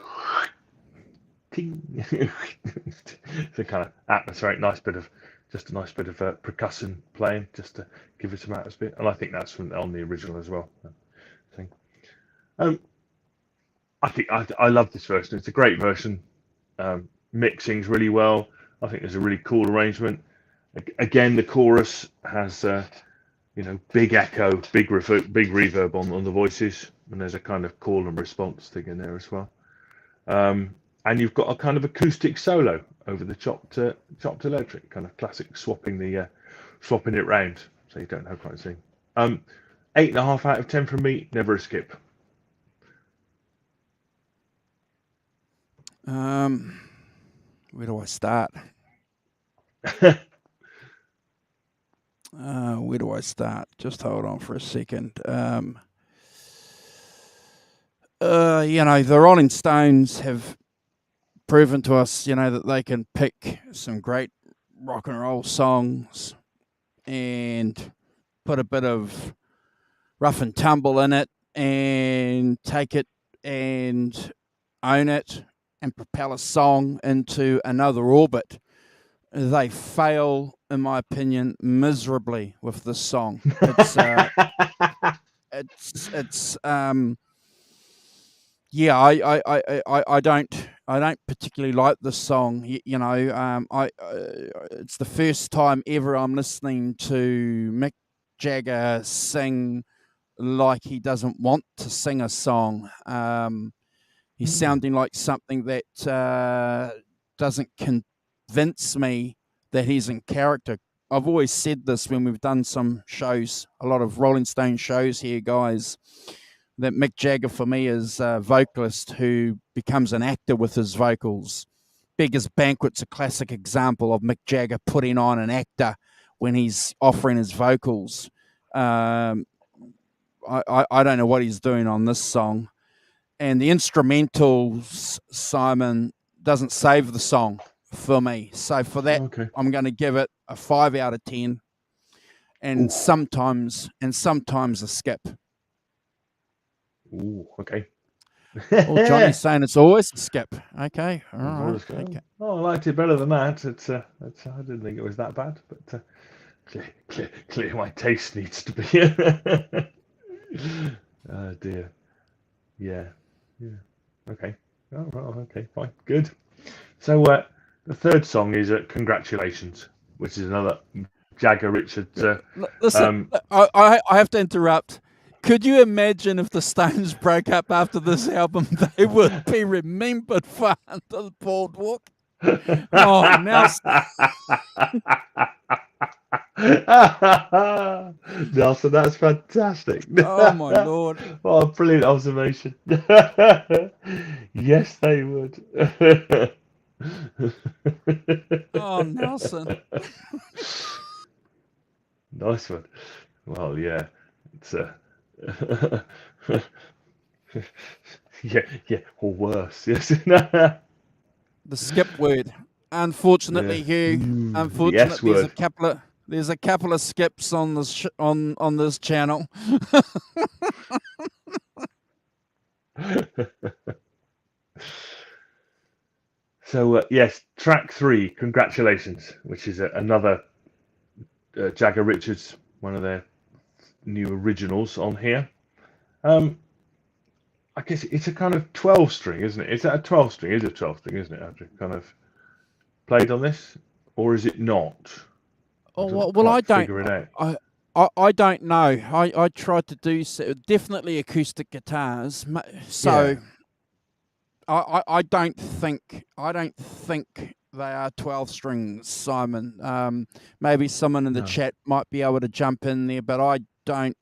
Speaker 2: it's a kind of atmospheric, nice bit of percussion playing, just to give it some atmosphere. And I think that's on the original as well. I love this version. It's a great version. Mick sings really well. I think there's a really cool arrangement. Again, the chorus has big echo, big reverb on the voices, and there's a kind of call and response thing in there as well. And you've got a kind of acoustic solo over the chopped electric, kind of classic swapping it round, so you don't have quite the same 8.5 out of 10 from me. Never a skip.
Speaker 1: Where do I start? Where do I start? Just hold on for a second. The Rolling Stones have proven to us, that they can pick some great rock and roll songs and put a bit of rough and tumble in it and take it and own it and propel a song into another orbit. They fail, in my opinion, miserably with this song. I don't particularly like this song. It's the first time ever I'm listening to Mick Jagger sing like he doesn't want to sing a song. He's sounding like something that doesn't convince me that he's in character. I've always said this when we've done some shows, a lot of Rolling Stone shows here, guys, that Mick Jagger for me is a vocalist who becomes an actor with his vocals. Beggars Banquet's a classic example of Mick Jagger putting on an actor when he's offering his vocals. I don't know what he's doing on this song. And the instrumentals, Simon, doesn't save the song for me. So for that,
Speaker 2: Okay.
Speaker 1: I'm going to give it a 5 out of 10. And sometimes a skip.
Speaker 2: Ooh, okay.
Speaker 1: Well, Johnny's saying it's always a skip. Okay, all right. Okay.
Speaker 2: Oh, I liked it better than that. I didn't think it was that bad, but clear my taste needs to be. Oh dear. Yeah. Okay. Oh, well, okay, fine, good. So the third song is "Congratulations," which is another Jagger Richards.
Speaker 1: Listen, I have to interrupt. Could you imagine if the Stones broke up after this album? They would be remembered for Under the Boardwalk. Oh, Nelson.
Speaker 2: Nelson, that's fantastic.
Speaker 1: Oh, my Lord.
Speaker 2: What a brilliant observation. Yes, they would.
Speaker 1: Oh, Nelson.
Speaker 2: Nice one. Well, yeah. It's yeah, or worse. Yes.
Speaker 1: The skip word. Unfortunately, Hugh. Unfortunately,
Speaker 2: yes
Speaker 1: there's a couple of skips on this on this channel.
Speaker 2: So yes, track 3, "Congratulations," which is another Jagger Richards, one of their new originals on here. I guess it's a kind of 12 string, isn't it? Is that a 12 string? It's a 12 string, isn't it? Have you kind of played on this, or is it not?
Speaker 1: I don't
Speaker 2: figure it out.
Speaker 1: I don't know. I tried to do definitely acoustic guitars. So yeah. I don't think they are 12 strings, Simon. Maybe someone in the chat might be able to jump in there, but I don't.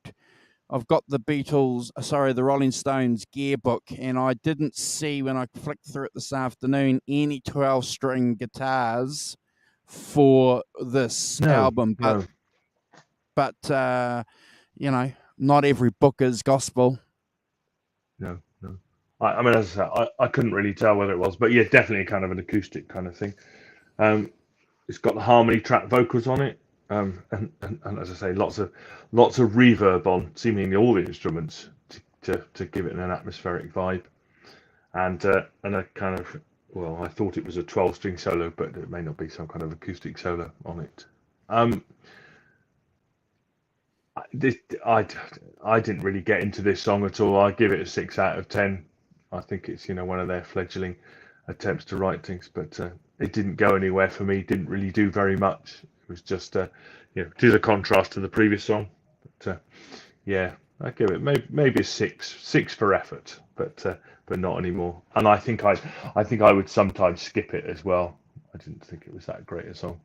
Speaker 1: I've got the the Rolling Stones gearbook, and I didn't see when I flicked through it this afternoon any 12-string guitars for this album. But not every book is gospel.
Speaker 2: No. I mean, as I said, I couldn't really tell whether it was, but yeah, definitely kind of an acoustic kind of thing. It's got the harmony track vocals on it, and as I say, lots of reverb on seemingly all the instruments to give it an atmospheric vibe, and a kind of, well, I thought it was a 12-string solo, but it may not be some kind of acoustic solo on it. I didn't really get into this song at all. I give it a 6 out of 10. I think it's one of their fledgling attempts to write things, but it didn't go anywhere for me. Didn't really do very much. It was just to the contrast to the previous song. But yeah, I give it maybe a 6 for effort, but not anymore. And I think I would sometimes skip it as well. I didn't think it was that great a song.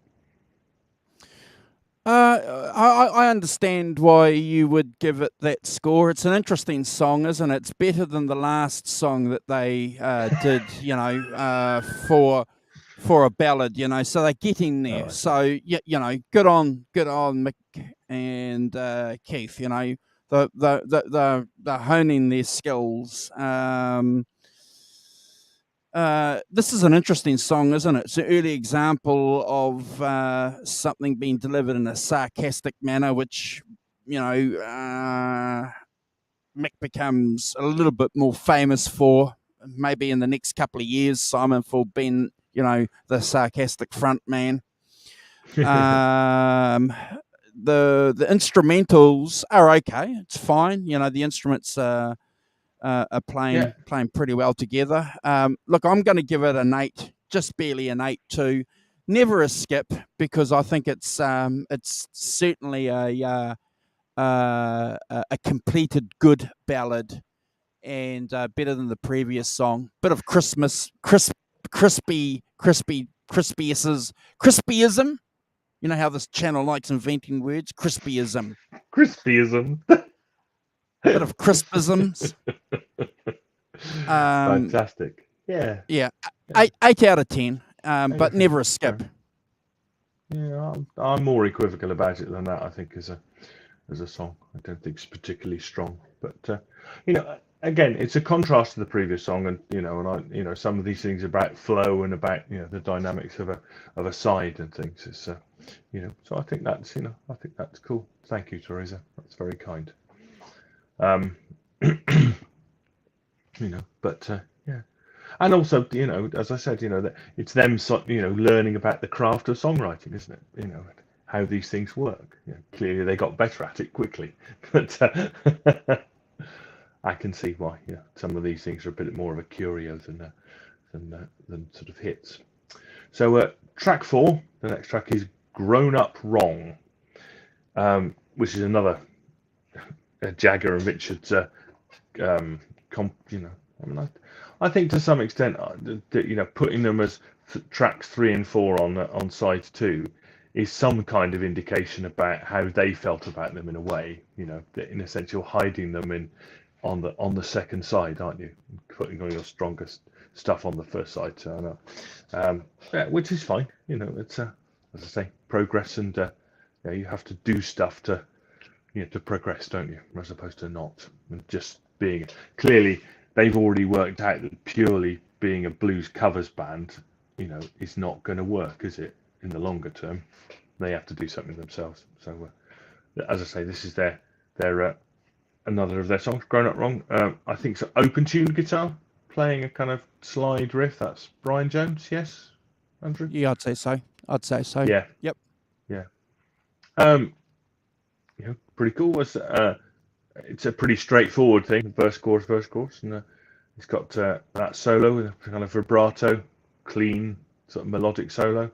Speaker 1: I understand why you would give it that score. It's an interesting song, isn't it? It's better than the last song that they did, for a ballad, So they're getting
Speaker 2: Oh,
Speaker 1: there.
Speaker 2: I see.
Speaker 1: So good on Mick and Keith. They're honing their skills. This is an interesting song, isn't it? It's an early example of something being delivered in a sarcastic manner, which, Mick becomes a little bit more famous for, maybe in the next couple of years, Simon, for being, the sarcastic front man. Um, the instrumentals are okay. It's fine. The instruments are
Speaker 2: Yeah.
Speaker 1: playing pretty well together. Look, I'm going to give it an 8, just barely an 8 too. Never a skip, because I think it's certainly a completed good ballad, and better than the previous song. Bit of crispyism. You know how this channel likes inventing words? Crispyism.
Speaker 2: Crispyism.
Speaker 1: Bit of crispisms. Um,
Speaker 2: Fantastic. Yeah.
Speaker 1: yeah,
Speaker 2: Yeah.
Speaker 1: 8 out of 10, but
Speaker 2: Okay.
Speaker 1: never a
Speaker 2: Fair.
Speaker 1: skip.
Speaker 2: Yeah, I'm more equivocal about it than that. I think as a song, I don't think it's particularly strong. But again, it's a contrast to the previous song, and some of these things about flow and about the dynamics of a side and things. It's so I think that's cool. Thank you, Teresa. That's very kind. Um, but yeah. And also, as I said, that it's them, learning about the craft of songwriting, isn't it? How these things work. Clearly, they got better at it quickly, but I can see why. Some of these things are a bit more of a curio than sort of hits. So, track 4, the next track is "Grown Up Wrong," which is another Jagger and Richards I mean, I think to some extent that putting them as tracks 3 and 4 on side 2 is some kind of indication about how they felt about them in a way. That in a sense you're hiding them in on the second side, aren't you? Putting all your strongest stuff on the first side. So I know, yeah, which is fine. It's as I say, progress, and you have to do stuff to progress, don't you? As opposed to not, and just being clearly they've already worked out that purely being a blues covers band, is not going to work, is it? In the longer term, they have to do something themselves. So, as I say, this is their another of their songs. Grown Up Wrong. I think it's open tune guitar playing a kind of slide riff. That's Brian Jones. Yes, Andrew.
Speaker 1: Yeah, I'd say so. I'd say so.
Speaker 2: Yeah,
Speaker 1: Yep.
Speaker 2: yeah. Um, pretty cool. It's a pretty straightforward thing. Verse, chorus, and it's got that solo with a kind of vibrato, clean sort of melodic solo.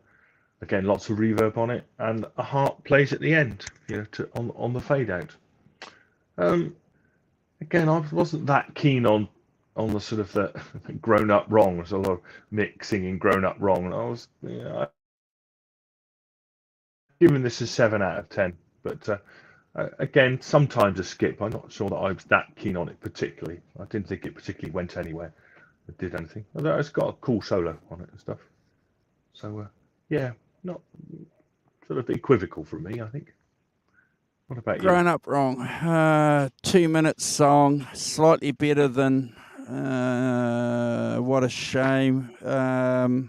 Speaker 2: Again, lots of reverb on it, and a harp plays at the end, on the fade out. Again, I wasn't that keen on the sort of the grown up wrong. There's a lot of Mick singing grown up wrong, and I was giving this a 7 out of 10. But again, sometimes a skip. I'm not sure that I was that keen on it particularly. I didn't think it particularly went anywhere. It did anything. Although it's got a cool solo on it and stuff. So yeah, not sort of equivocal from me, I think. What about you?
Speaker 1: Grown Up Wrong. 2 minute song, slightly better than What a Shame. Well,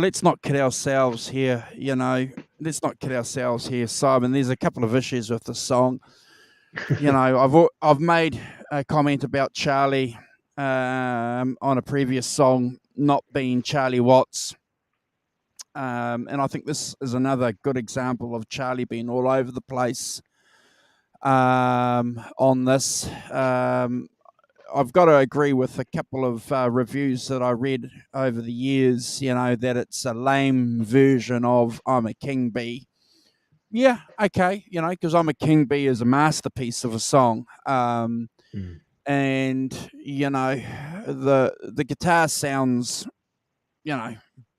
Speaker 1: let's not kid ourselves here, Let's not kid ourselves here, Simon. There's a couple of issues with the song. I've made a comment about Charlie on a previous song not being Charlie Watts. And I think this is another good example of Charlie being all over the place on this. I've got to agree with a couple of reviews that I read over the years, that it's a lame version of I'm a King Bee. Yeah, okay, because I'm a King Bee is a masterpiece of a song.
Speaker 2: Mm.
Speaker 1: And, the guitar sounds,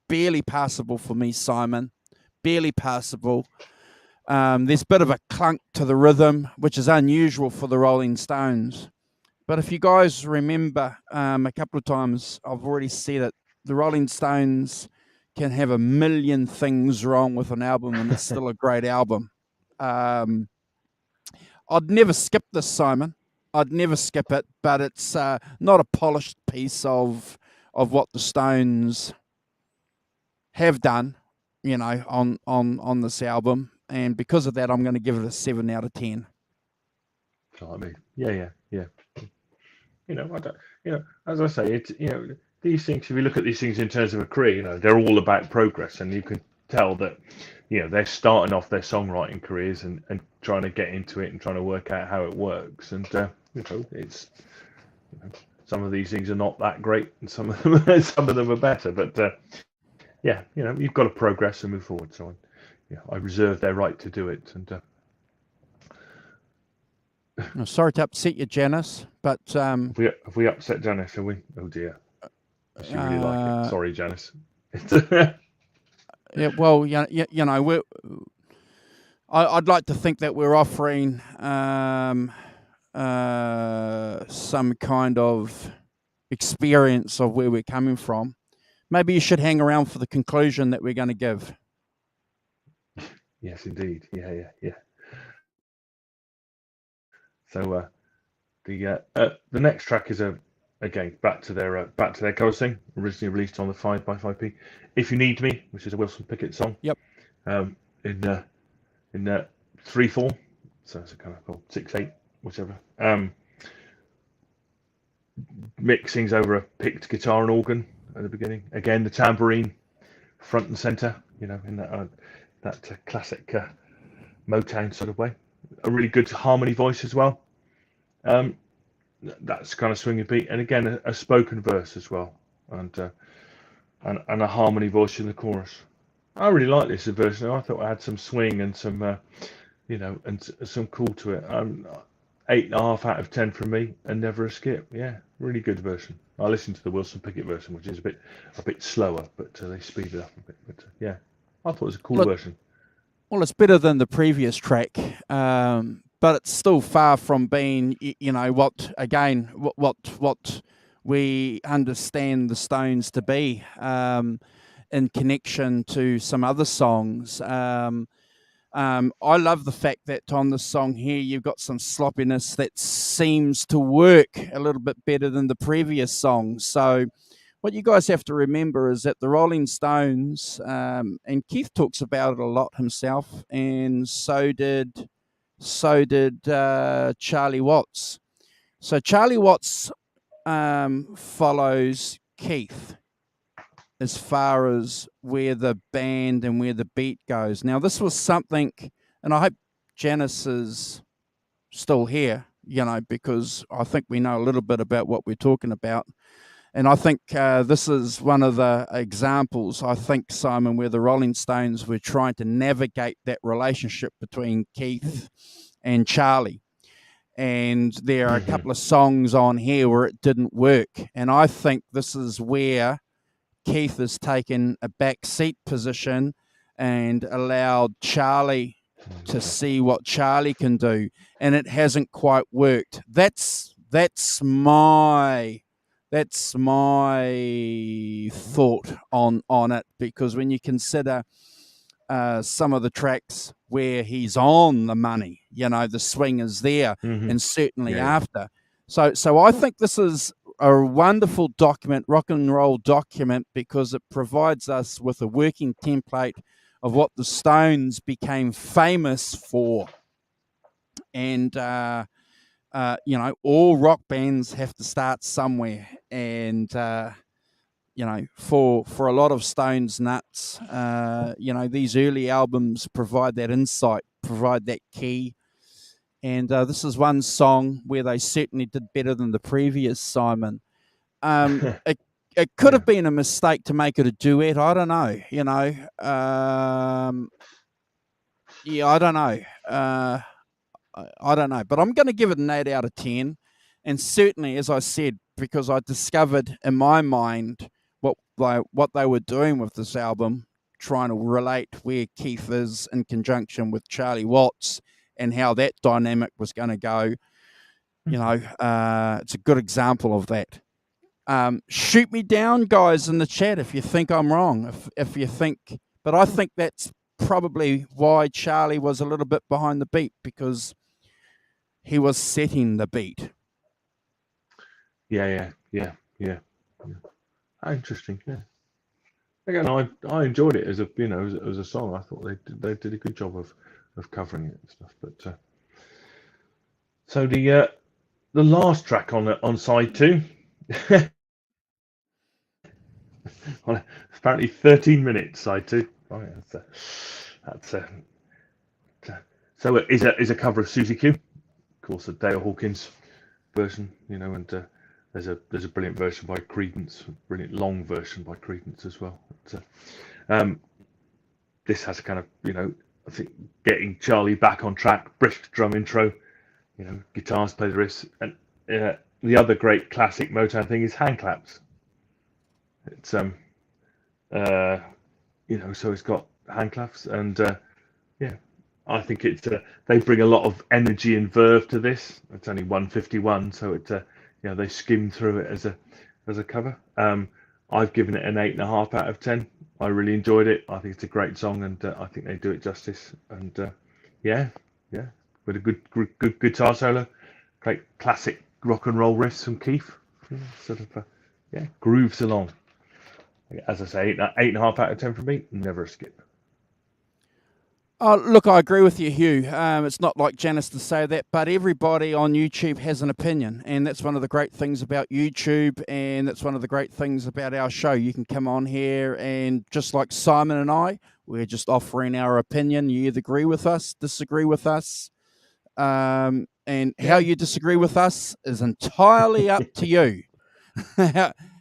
Speaker 1: barely passable for me, Simon. barely passable. There's a bit of a clunk to the rhythm, which is unusual for the Rolling Stones. But if you guys remember, a couple of times I've already said it, the Rolling Stones can have a million things wrong with an album and it's still a great album. I'd never skip this, Simon. I'd never skip it, but it's not a polished piece of what the Stones have done, on this album, and because of that, I'm going to give it a 7 out of 10.
Speaker 2: I mean, yeah. I don't. As I say, it's these things. If you look at these things in terms of a career, they're all about progress, and you can tell that, they're starting off their songwriting careers and trying to get into it and trying to work out how it works, and it's some of these things are not that great, and some of them are better, but you've got to progress and move forward. So I reserve their right to do it, and.
Speaker 1: I'm sorry to upset you, Janice, but
Speaker 2: have we upset Janice? Have we? Oh dear. She really like it. Sorry, Janice.
Speaker 1: Yeah, well, I'd like to think that we're offering some kind of experience of where we're coming from. Maybe you should hang around for the conclusion that we're going to give.
Speaker 2: Yes, indeed. Yeah. So the next track is again back to their cover thing, originally released on the 5x5P. If You Need Me, which is a Wilson Pickett song.
Speaker 1: Yep.
Speaker 2: In 3/4, so it's a kind of 6/8, whichever. Mick sings over a picked guitar and organ at the beginning. Again, the tambourine front and center. In that classic Motown sort of way. A really good harmony voice as well. That's kind of swinging beat, and again a spoken verse as well, and a harmony voice in the chorus. I really like this version. I thought it had some swing and some and some cool to it. 8.5 out of 10 from me, and never a skip. Yeah, really good version. I listened to the Wilson Pickett version, which is a bit slower, but they speed it up a bit. But yeah, I thought it was a cool version.
Speaker 1: Well, it's better than the previous track, but it's still far from being, what we understand the Stones to be in connection to some other songs. I love the fact that on this song here, you've got some sloppiness that seems to work a little bit better than the previous songs. So what you guys have to remember is that the Rolling Stones, and Keith talks about it a lot himself, and so did Charlie Watts. So Charlie Watts follows Keith as far as where the band and where the beat goes. Now, this was something, and I hope Janice is still here, because I think we know a little bit about what we're talking about. And I think this is one of the examples, I think, Simon, where the Rolling Stones were trying to navigate that relationship between Keith and Charlie. And there are a couple of songs on here where it didn't work. And I think this is where Keith has taken a backseat position and allowed Charlie to see what Charlie can do. And it hasn't quite worked. That's my thought on it, because when you consider some of the tracks where he's on the money, the swing is there, and certainly after. So I think this is a wonderful document, rock and roll document, because it provides us with a working template of what the Stones became famous for. And all rock bands have to start somewhere, and for a lot of Stones nuts, these early albums provide that insight, provide that key, and this is one song where they certainly did better than the previous, Simon. It could have been a mistake to make it a duet. I don't know. I don't know. I don't know, but I'm going to give it an 8 out of 10. And certainly, as I said, because I discovered in my mind what they were doing with this album, trying to relate where Keith is in conjunction with Charlie Watts and how that dynamic was going to go. It's a good example of that. Shoot me down, guys, in the chat if you think I'm wrong. If you think, but I think that's probably why Charlie was a little bit behind the beat, because he was setting the beat.
Speaker 2: Yeah. Interesting. Yeah. Again, I enjoyed it as a song. I thought they did a good job of covering it and stuff. But so the last track on side 2, apparently 13 minutes side 2. Oh, yeah, so it is a cover of Susie Q, of course, a Dale Hawkins version, and there's a brilliant version by Creedence, a brilliant long version by Creedence as well. But, this has a kind of, I think, getting Charlie back on track, brisk drum intro, guitars play the riffs, and the other great classic Motown thing is hand claps. It's so it's got hand claps, and I think it's they bring a lot of energy and verve to this. It's only 151, so it they skim through it as a cover. I've given it an 8.5 out of 10. I really enjoyed it. I think it's a great song, and I think they do it justice. And with a good guitar solo, great classic rock and roll riffs from Keith. Grooves along. As I say, 8.5 out of 10 for me. Never a skip.
Speaker 1: Oh, look, I agree with you, Hugh. It's not like Janice to say that, but everybody on YouTube has an opinion, and that's one of the great things about YouTube, and that's one of the great things about our show. You can come on here, and just like Simon and I, we're just offering our opinion. You either agree with us, disagree with us, and how you disagree with us is entirely up to you.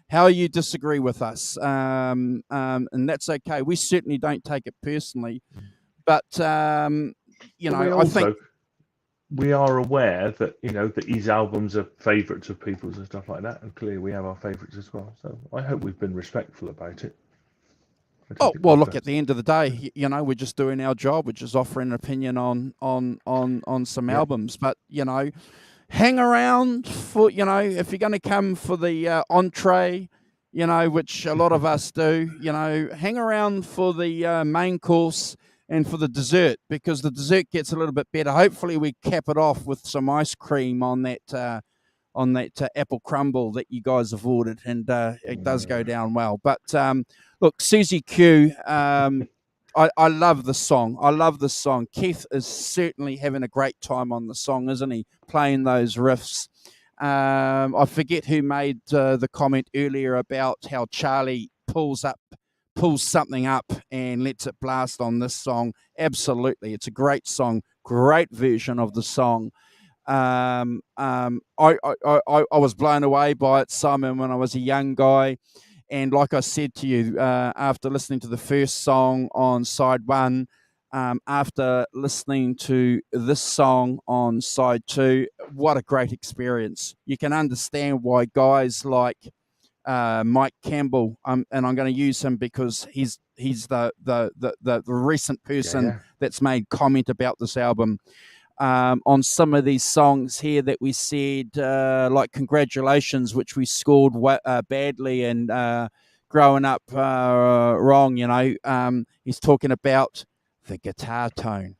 Speaker 1: How you disagree with us, and that's okay. We certainly don't take it personally. But I think
Speaker 2: we are aware that that his albums are favourites of people's and stuff like that, and clearly we have our favourites as well. So I hope we've been respectful about it.
Speaker 1: Oh well, look, at the end of the day, we're just doing our job, which is offering an opinion on some albums. But hang around for if you're going to come for the entree, which a lot of us do. Hang around for the main course and for the dessert, because the dessert gets a little bit better. Hopefully we cap it off with some ice cream on that apple crumble that you guys have ordered, and it does go down well. But look, Susie Q, I love the song. I love the song. Keith is certainly having a great time on the song, isn't he? Playing those riffs. I forget who made the comment earlier about how Charlie pulls something up and lets it blast on this song. Absolutely, it's a great song, great version of the song. I was blown away by it, Simon, when I was a young guy, and like I said to you, after listening to the first song on side 1, after listening to this song on side 2, what a great experience. You can understand why guys like Mike Campbell, and I'm going to use him because he's the recent person that's made comment about this album on some of these songs here that we said, like Congratulations, which we scored badly, and Growing Up Wrong. He's talking about the guitar tone,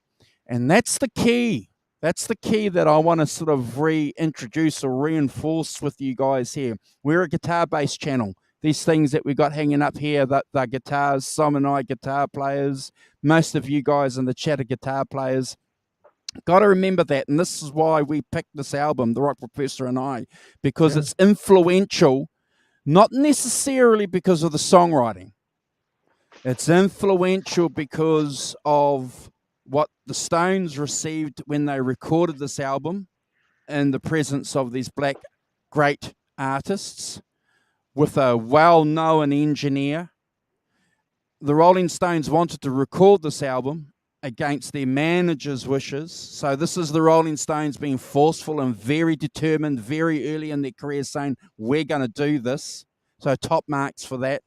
Speaker 1: and that's the key. That's the key that I want to sort of reintroduce or reinforce with you guys here. We're a guitar-based channel. These things that we got hanging up here, that the guitars, Simon and I guitar players, most of you guys in the chat are guitar players. Got to remember that, and this is why we picked this album, The Rock Professor and I, because it's influential, not necessarily because of the songwriting. It's influential because of what the Stones received when they recorded this album in the presence of these black great artists with a well-known engineer. The Rolling Stones wanted to record this album against their manager's wishes. So this is the Rolling Stones being forceful and very determined very early in their career, saying, we're going to do this. So top marks for that.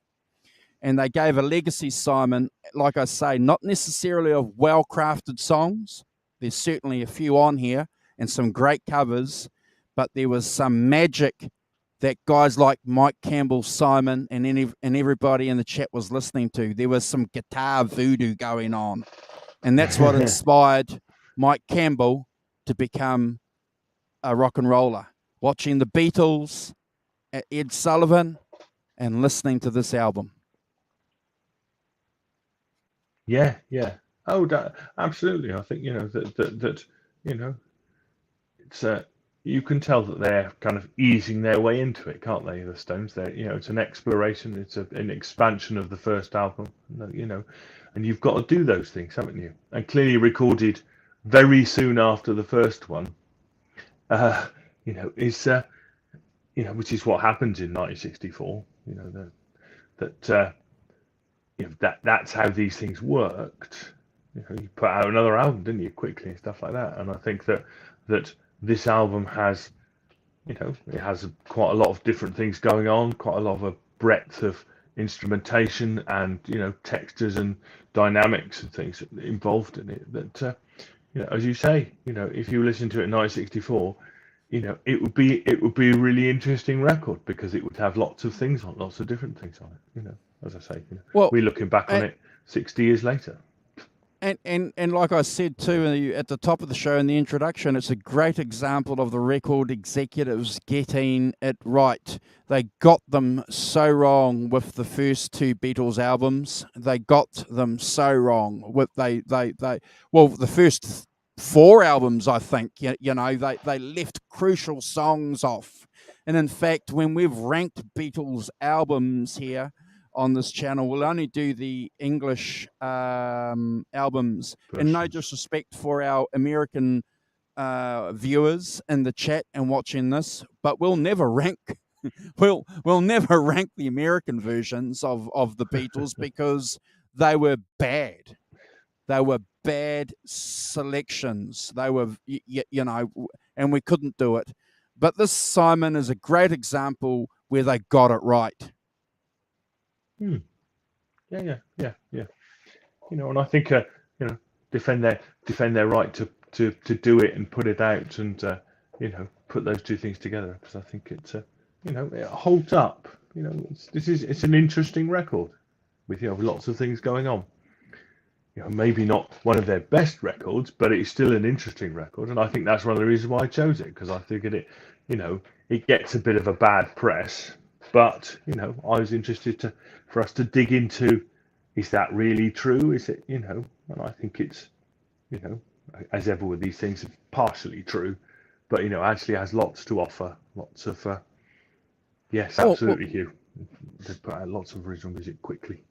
Speaker 1: and they gave a legacy Simon, like I say, not necessarily of well-crafted songs. There's certainly a few on here and some great covers, but there was some magic that guys like Mike Campbell, Simon, and everybody in the chat was listening to. There was some guitar voodoo going on, and that's what inspired Mike Campbell to become a rock and roller. Watching the Beatles, Ed Sullivan, and listening to this album.
Speaker 2: Yeah, yeah. Oh, absolutely. I think that it's you can tell that they're kind of easing their way into it, can't they? The Stones. It's an exploration. It's an expansion of the first album. And you've got to do those things, haven't you? And clearly recorded very soon after the first one. Is which is what happens in 1964. That's how these things worked. You put out another album, didn't you, quickly and stuff like that. And I think that this album has, it has quite a lot of different things going on, quite a lot of a breadth of instrumentation and textures and dynamics and things involved in it. That as you say, if you listen to it in 1964. It would be a really interesting record because it would have lots of things on, lots of different things on it. As I say,
Speaker 1: well,
Speaker 2: we're looking back on it 60 years later.
Speaker 1: And like I said too at the top of the show in the introduction, it's a great example of the record executives getting it right. They got them so wrong with the first two Beatles albums. They got them so wrong with the first four albums, I think. They left crucial songs off. And in fact, when we've ranked Beatles albums here on this channel, we'll only do the English albums. And no disrespect for our American viewers in the chat and watching this, but we'll never rank we'll never rank the American versions of the Beatles because they were bad. They were bad selections. They were, and we couldn't do it. But this, Simon, is a great example where they got it right.
Speaker 2: Yeah. And I think defend their right to do it and put it out and put those two things together because I think it's it holds up. It's an interesting record with lots of things going on. Maybe not one of their best records, but it's still an interesting record, and I think that's one of the reasons why I chose it because I figured it gets a bit of a bad press, but I was interested for us to dig into. Is that really true? Is it and I think it's as ever with these things, it's partially true, but actually has lots to offer. Lots of yes, absolutely, Hugh. They put out lots of original music quickly.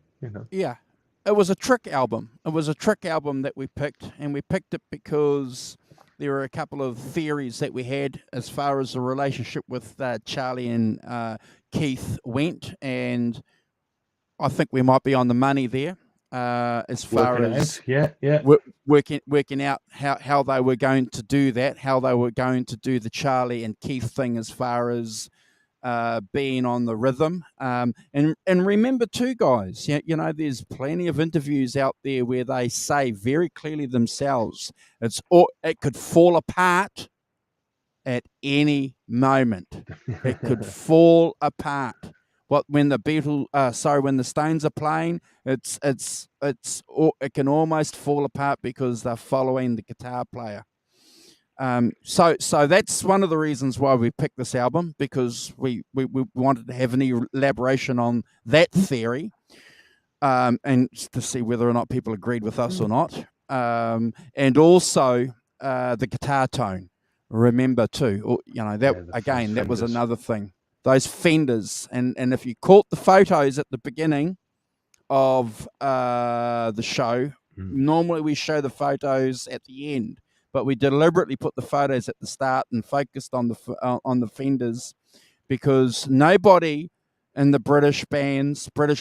Speaker 1: Yeah. It was a trick album. It was a trick album that we picked, and we picked it because there were a couple of theories that we had as far as the relationship with Charlie and Keith went, and I think we might be on the money there as far as working out how they were going to do that, how they were going to do the Charlie and Keith thing as far as being on the rhythm. And remember too, guys, there's plenty of interviews out there where they say very clearly themselves, it could fall apart at any moment. It could fall apart. When the Stones are playing, it can almost fall apart because they're following the guitar player. So that's one of the reasons why we picked this album, because we wanted to have an elaboration on that theory, and to see whether or not people agreed with us or not, and also the guitar tone. Remember too, that was another thing. Those Fenders, and if you caught the photos at the beginning of the show, normally we show the photos at the end. But we deliberately put the photos at the start and focused on the Fenders because nobody in the British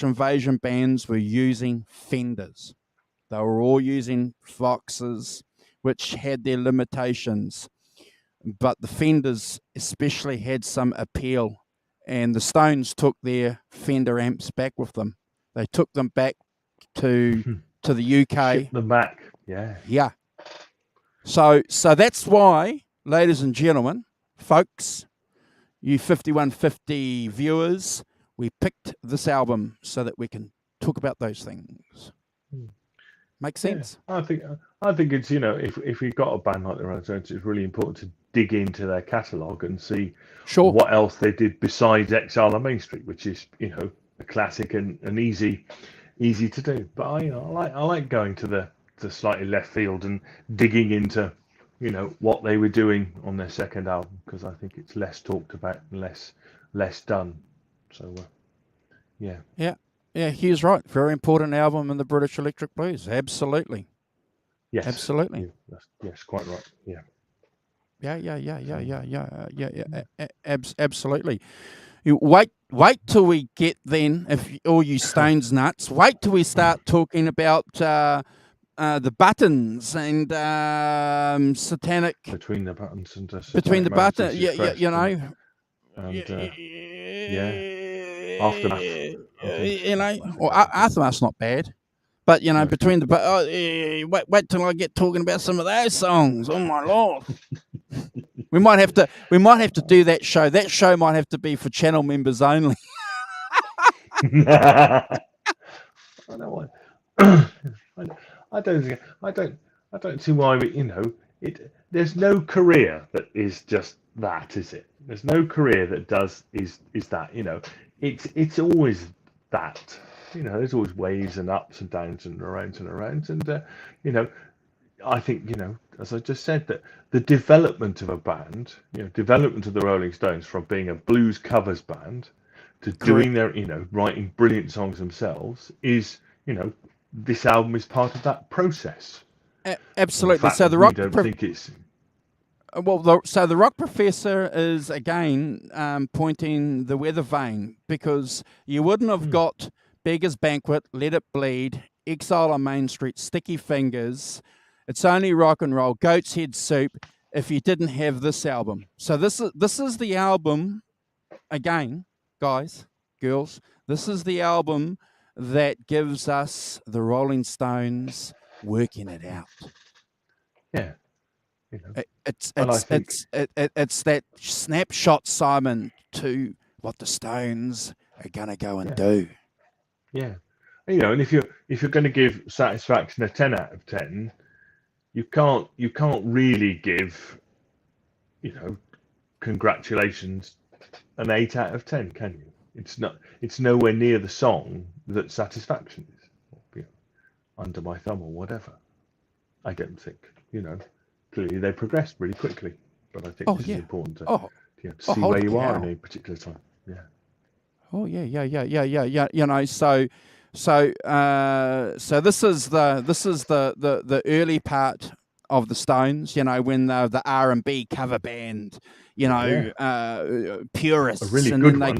Speaker 1: invasion bands were using Fenders. They were all using Foxes, which had their limitations. But the Fenders especially had some appeal, and the Stones took their Fender amps back with them. They took them back to the UK.
Speaker 2: Ship them back. Yeah.
Speaker 1: Yeah. So that's why, ladies and gentlemen, folks, you 5150 viewers, we picked this album so that we can talk about those things. Make sense?
Speaker 2: Yeah, I think it's, if you've got a band like the Rolling Stones, it's really important to dig into their catalogue and see
Speaker 1: Sure.
Speaker 2: what else they did besides Exile on Main Street, which is, a classic and easy to do. But I like going to the slightly left field and digging into, what they were doing on their second album, because I think it's less talked about and less done. So yeah.
Speaker 1: Yeah, Hugh's right. Very important album in the British Electric Blues. Absolutely.
Speaker 2: Yes.
Speaker 1: Absolutely.
Speaker 2: Yes, quite right. Yeah.
Speaker 1: Absolutely. You wait till we get then, if all you Stones nuts, wait till we start talking about the buttons and satanic
Speaker 2: Between the buttons and
Speaker 1: between the buttons.
Speaker 2: Aftermath.
Speaker 1: Well, Aftermath's not bad, but
Speaker 2: No.
Speaker 1: between the wait till I get talking about some of those songs. Oh my lord. We might have to do that show. That show might have to be for channel members only.
Speaker 2: I don't I don't see why there's no career that is just that, is it? There's no career that is that, it's always that. There's always waves and ups and downs and arounds and I think, as I just said, that the development of a band, development of the Rolling Stones from being a blues covers band to doing their, writing brilliant songs themselves is, this album is part of that process.
Speaker 1: Absolutely. So the rock the Rock Professor is again pointing the weather vane, because you wouldn't have got Beggar's Banquet, Let It Bleed, Exile on Main Street, Sticky Fingers, It's Only Rock and Roll, Goat's Head Soup if you didn't have this album. So this is the album, again, guys, girls, this is the album that gives us the Rolling Stones working it out.
Speaker 2: Yeah.
Speaker 1: It's that snapshot, Simon, to what the Stones are gonna go and do.
Speaker 2: Yeah. And if you're going to give Satisfaction a 10 out of 10, you can't really give, Congratulations an 8 out of 10, can you? It's nowhere near the song that Satisfaction is. Under My Thumb or whatever. I don't think, clearly they progressed really quickly, but I think this is important to see where you are in a particular time. Yeah.
Speaker 1: Oh yeah. So this is the early part of the Stones. When they're the R&B cover band. Purists,
Speaker 2: a really
Speaker 1: and
Speaker 2: good
Speaker 1: then
Speaker 2: one.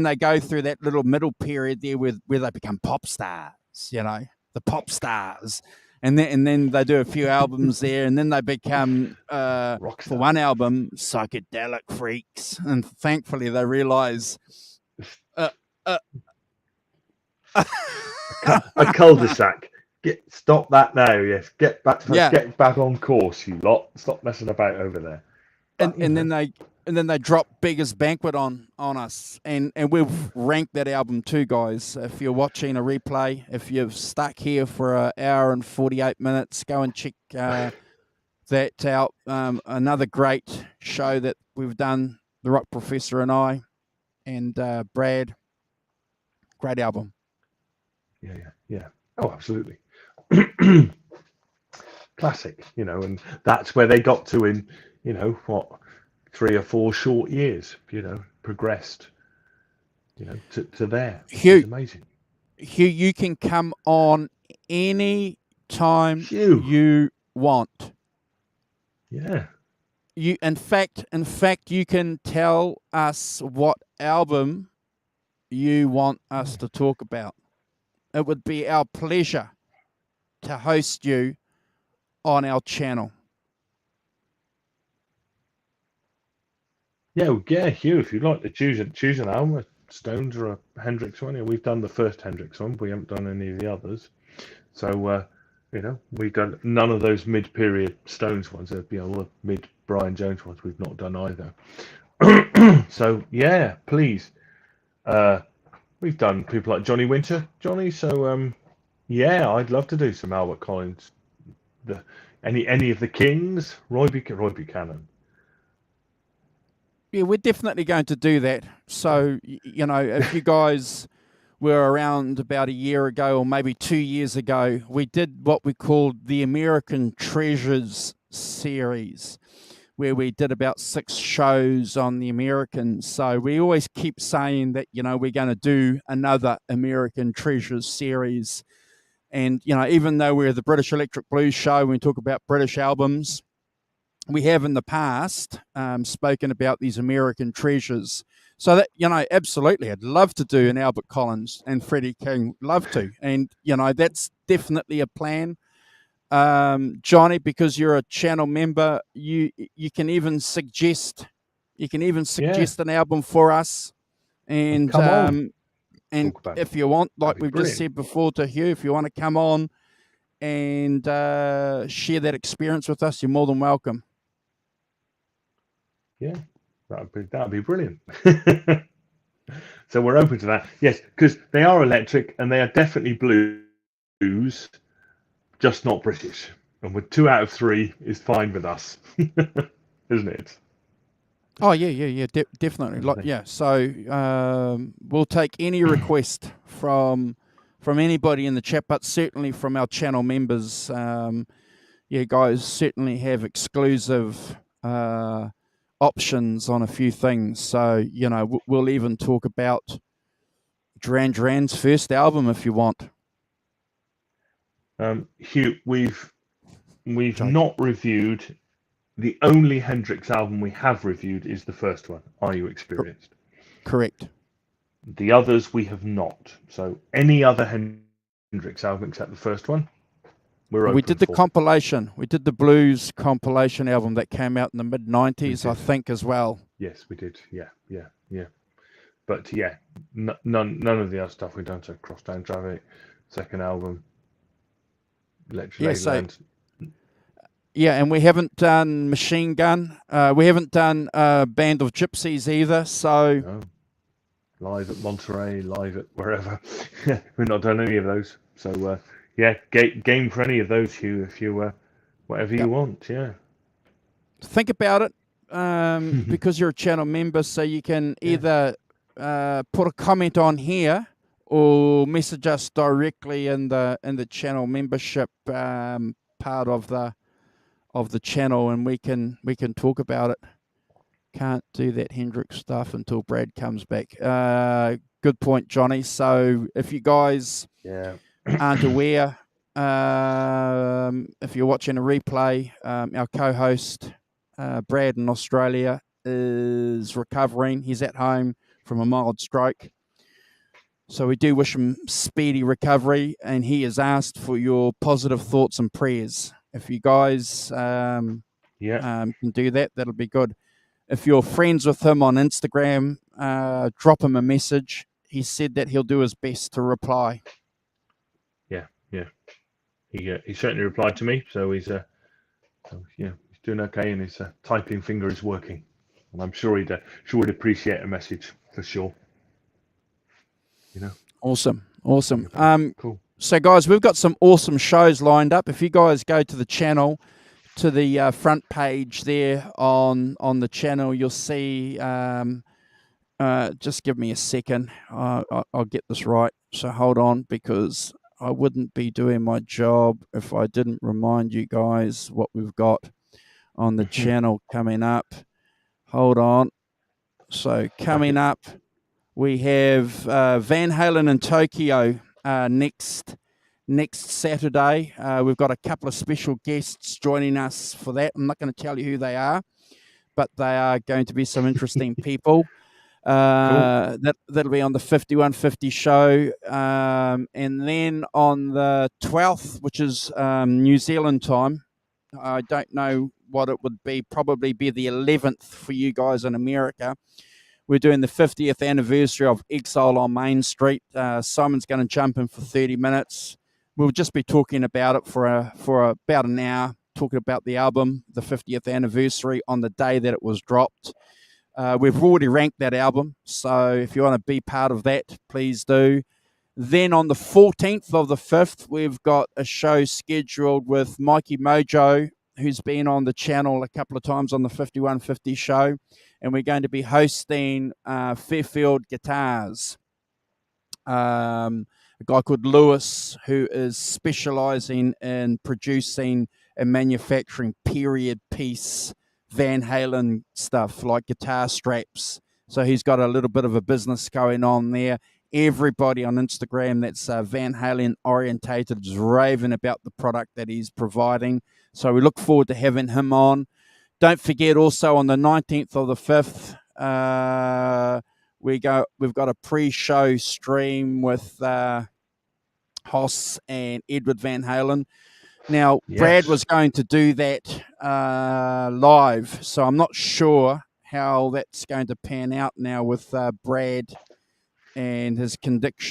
Speaker 1: they go through that little middle period there where they become pop stars. The pop stars. And then they do a few albums there, and then they become, for one album, psychedelic freaks. And thankfully, they realise
Speaker 2: a cul-de-sac. Stop that now. Yes, get back on course, you lot. Stop messing about over there.
Speaker 1: But, and then they drop Beggar's Banquet on us, and we've ranked that album too, guys. If you're watching a replay, if you've stuck here for an hour and 48 minutes, go and check that out. Another great show that we've done, the Rock Professor and I, and Brad. Great album.
Speaker 2: Yeah. Oh, absolutely. Classic, and that's where they got to in, 3 or 4 short years, progressed, to there.
Speaker 1: Hugh,
Speaker 2: it's amazing.
Speaker 1: Hugh, you can come on any time you want.
Speaker 2: Yeah.
Speaker 1: In fact, you can tell us what album you want us to talk about. It would be our pleasure to host you on our channel.
Speaker 2: Yeah, Hugh, if you'd like to choose an album, Stones or a Hendrix one. Yeah, we've done the first Hendrix one. We haven't done any of the others. So, we've done none of those mid-period Stones ones. All the mid-Brian Jones ones we've not done either. So, yeah, please. We've done people like Johnny Winter, Johnny. So, yeah, I'd love to do some Albert Collins. Any of the Kings, Roy Buchanan.
Speaker 1: Yeah, we're definitely going to do that. So, if you guys were around about a year ago or maybe 2 years ago, we did what we called the American Treasures series, where we did about 6 shows on the Americans. So we always keep saying that, we're going to do another American Treasures series. And, even though we're the British Electric Blues show, and we talk about British albums, we have in the past spoken about these American treasures. So that, absolutely, I'd love to do an Albert Collins and Freddie King, love to. And, that's definitely a plan. Johnny, because you're a channel member, you can even suggest an album for us. And
Speaker 2: come on,
Speaker 1: and if you want, like we've just said before to Hugh, if you want to come on and share that experience with us, you're more than welcome.
Speaker 2: Yeah, that'd be brilliant. So we're open to that. Yes, because they are electric and they are definitely blues, just not British. And with 2 out of 3 is fine with us, isn't it?
Speaker 1: Oh yeah, definitely. So we'll take any request from anybody in the chat, but certainly from our channel members. Guys certainly have exclusive options on a few things. So we'll even talk about Duran Duran's first album if you want.
Speaker 2: Hugh, we've not reviewed. The only Hendrix album we have reviewed is the first one, Are You Experienced?
Speaker 1: Correct.
Speaker 2: The others we have not. So any other Hendrix album except the first one, we're open.
Speaker 1: We did the compilation. We did the blues compilation album that came out in the mid-90s, I think, as well.
Speaker 2: Yes, we did. Yeah. But yeah, none of the other stuff we've done. So Crosstown Traffic, second album, Electric
Speaker 1: Yeah, and we haven't done Machine Gun. We haven't done Band of Gypsies either. So
Speaker 2: live at Monterey, live at wherever. We've not done any of those. So game for any of those, Hugh. If you whatever you want, yeah.
Speaker 1: Think about it, because you're a channel member, so you can either put a comment on here or message us directly in the channel membership part of the channel, and we can talk about it. Can't do that Hendrix stuff until Brad comes back. Good point, Johnny. So if you guys aren't aware, if you're watching a replay, our co-host Brad in Australia is recovering. He's at home from a mild stroke. So we do wish him speedy recovery, and he has asked for your positive thoughts and prayers. If you guys can do that, that'll be good. If you're friends with him on Instagram, drop him a message. He said that he'll do his best to reply.
Speaker 2: Yeah. He certainly replied to me, so he's doing okay, and his typing finger is working, and I'm sure he'd appreciate a message for sure.
Speaker 1: Awesome.
Speaker 2: Cool.
Speaker 1: So, guys, we've got some awesome shows lined up. If you guys go to the channel, to the front page there on the channel, you'll see. Just give me a second. I'll get this right. So hold on, because I wouldn't be doing my job if I didn't remind you guys what we've got on the channel coming up. Hold on. So coming up, we have Van Halen in Tokyo next Saturday. We've got a couple of special guests joining us for that. I'm not going to tell you who they are, but they are going to be some interesting people. Cool. That'll be on the 5150 show. And then on the 12th, which is New Zealand time, I don't know what it would be, probably be the 11th for you guys in America. we're doing the 50th anniversary of Exile on Main Street. Simon's going to jump in for 30 minutes. We'll just be talking about it for about an hour, talking about the album, the 50th anniversary on the day that it was dropped. We've already ranked that album, so if you want to be part of that, please do. Then on the 14th of the 5th, we've got a show scheduled with Mikey Mojo, who's been on the channel a couple of times on the 5150 show, and we're going to be hosting Fairfield Guitars. A guy called Lewis, who is specializing in producing and manufacturing period piece Van Halen stuff like guitar straps. So he's got a little bit of a business going on there. Everybody on Instagram that's Van Halen orientated is raving about the product that he's providing. So we look forward to having him on. Don't forget also on the 19th of the 5th, we've got a pre-show stream with Hoss and Edward Van Halen. Now,
Speaker 2: Yes.
Speaker 1: Brad was going to do that live, so I'm not sure how that's going to pan out now with Brad and his condition.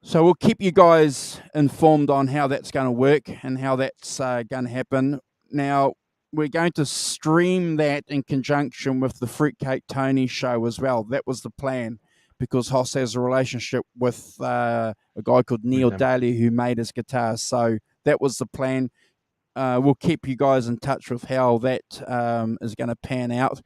Speaker 1: So we'll keep you guys informed on how that's going to work and how that's going to happen. Now, we're going to stream that in conjunction with the Fruitcake Tony show as well. That was the plan, because Hoss has a relationship with a guy called Neil Daly who made his guitars. So that was the plan. We'll keep you guys in touch with how that is going to pan out.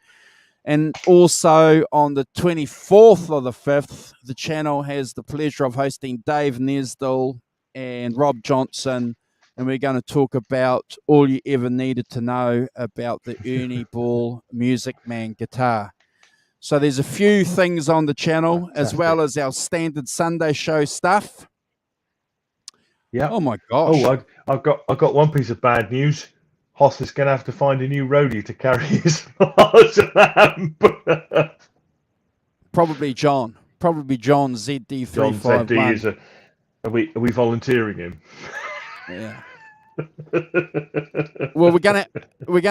Speaker 1: And also on the 24th of the 5th, the channel has the pleasure of hosting Dave Nesdell and Rob Johnson, and we're going to talk about all you ever needed to know about the Ernie Ball Music Man guitar. So there's a few things on the channel, as well as our standard Sunday show stuff.
Speaker 2: Yeah.
Speaker 1: Oh my gosh.
Speaker 2: Oh, I've got one piece of bad news. Hoss is going to have to find a new roadie to carry his lamp.
Speaker 1: Probably John ZD351.
Speaker 2: John ZD are we volunteering him?
Speaker 1: Yeah. Well, we're gonna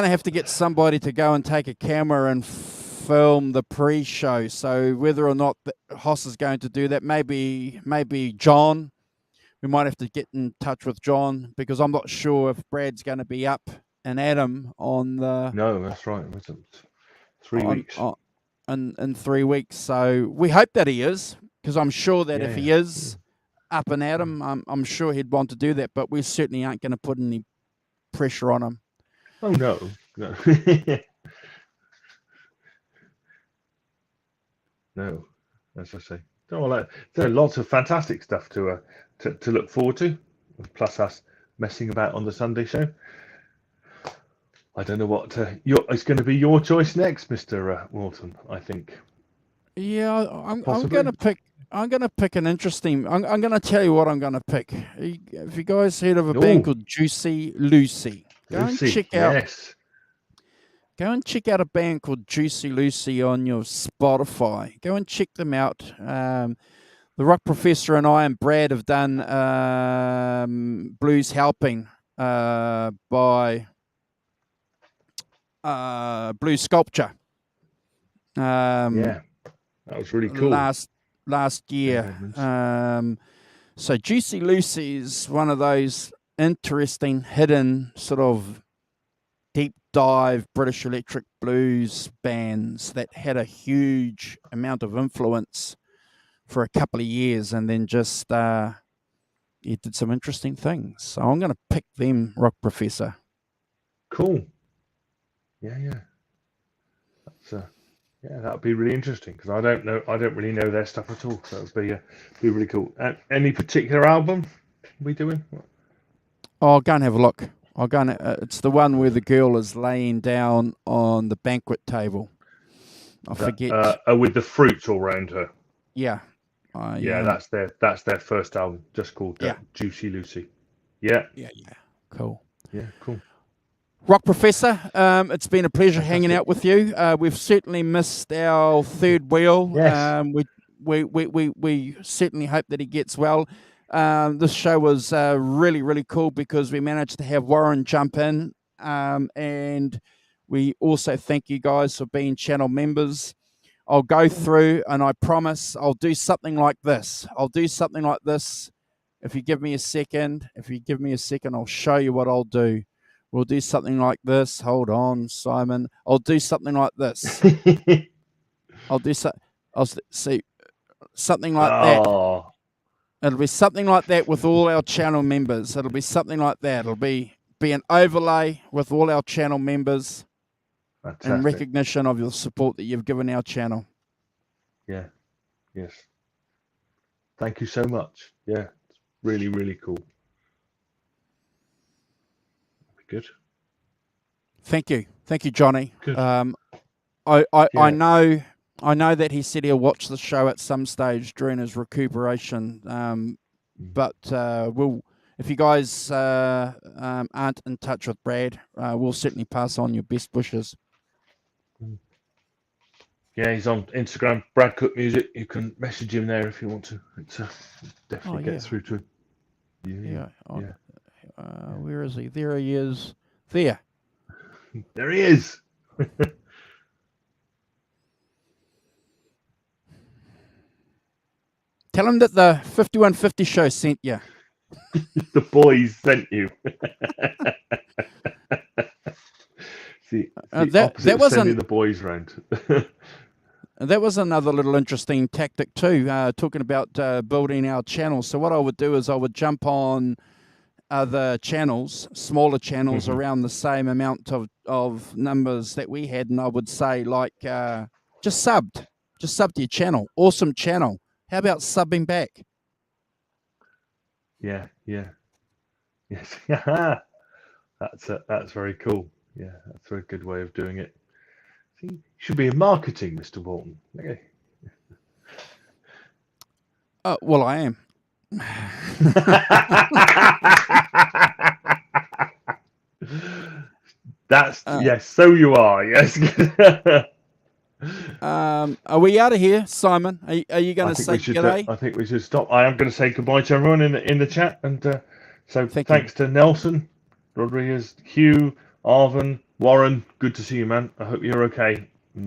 Speaker 1: have to get somebody to go and take a camera and film the pre-show. So whether or not Hoss is going to do that, maybe John. We might have to get in touch with John, because I'm not sure if Brad's going to be up and Adam on the.
Speaker 2: No, that's right. It wasn't 3 weeks.
Speaker 1: In 3 weeks. So we hope that he is, because I'm sure that if he is up and at him, I'm sure he'd want to do that. But we certainly aren't going to put any pressure on him.
Speaker 2: Oh no. No, as I say. There are lots of fantastic stuff to look forward to, plus us messing about on the Sunday show. I don't know what it's going to be your choice next, Mr. Walton, I think.
Speaker 1: Yeah, I'm going to pick. I'm going to pick an interesting. I'm going to tell you what I'm going to pick. Have you guys heard of a band called Juicy Lucy? Go and check out.
Speaker 2: Yes.
Speaker 1: Go and check out a band called Juicy Lucy on your Spotify. Go and check them out. The Rock Professor and I and Brad have done Blues Helping by Blue Sculpture.
Speaker 2: Yeah, that was really cool.
Speaker 1: Last year. So Juicy Lucy is one of those interesting, hidden, sort of deep dive British electric blues bands that had a huge amount of influence for a couple of years, and then just did some interesting things. So I'm going to pick them, Rock Professor.
Speaker 2: Cool. Yeah. That's that would be really interesting, because I don't really know their stuff at all. So it would be really cool. Any particular album we doing?
Speaker 1: I'll go and have a look. It's the one where the girl is laying down on the banquet table. I forget.
Speaker 2: With the fruits all around her.
Speaker 1: Yeah.
Speaker 2: That's their first album, just called Juicy Lucy. Yeah.
Speaker 1: Cool.
Speaker 2: Yeah, cool.
Speaker 1: Rock Professor, it's been a pleasure hanging out with you. We've certainly missed our third wheel.
Speaker 2: Yes.
Speaker 1: We certainly hope that he gets well. This show was really, really cool, because we managed to have Warren jump in, and We also thank you guys for being channel members. I'll go through and I promise I'll do something like this. If you give me a second, I'll show you what I'll do. We'll do something like this. Hold on, Simon. I'll do something like this. I'll do so. I'll see something like that.
Speaker 2: Oh,
Speaker 1: It'll be something like that with all our channel members. It'll be something like that. It'll be an overlay with all our channel members in
Speaker 2: fantastic.
Speaker 1: recognition of your support that you've given our channel.
Speaker 2: Yeah. Yes. Thank you so much. Yeah. It's really, really cool. Good.
Speaker 1: Thank you, Johnny.
Speaker 2: Good.
Speaker 1: I
Speaker 2: Yeah.
Speaker 1: know that he said he'll watch the show at some stage during his recuperation. But if you guys aren't in touch with Brad, we'll certainly pass on your best wishes.
Speaker 2: Yeah, he's on Instagram, Brad Cook Music. You can message him there if you want to. It's definitely gets through to him. Yeah.
Speaker 1: Where is he? There he is. There.
Speaker 2: There he is.
Speaker 1: Tell him that the 5150 show sent you.
Speaker 2: The boys sent you. See, that wasn't sending the boys round.
Speaker 1: That was another little interesting tactic too, talking about building our channel. So what I would do is I would jump on other channels, smaller channels around the same amount of numbers that we had, and I would say like, just sub to your channel. Awesome channel. How about subbing back?
Speaker 2: Yeah. Yes. That's very cool. Yeah, that's a very good way of doing it. See, you should be in marketing, Mr. Walton. Okay.
Speaker 1: Well, I am.
Speaker 2: Yes, so you are, yes.
Speaker 1: Are we out of here, Simon? Are you going to say g'day?
Speaker 2: I think we should stop. I am going to say goodbye to everyone in the chat, and so thanks to Nelson, Rodriguez, Hugh, Arvin, Warren. Good to see you, man. I hope you're okay. And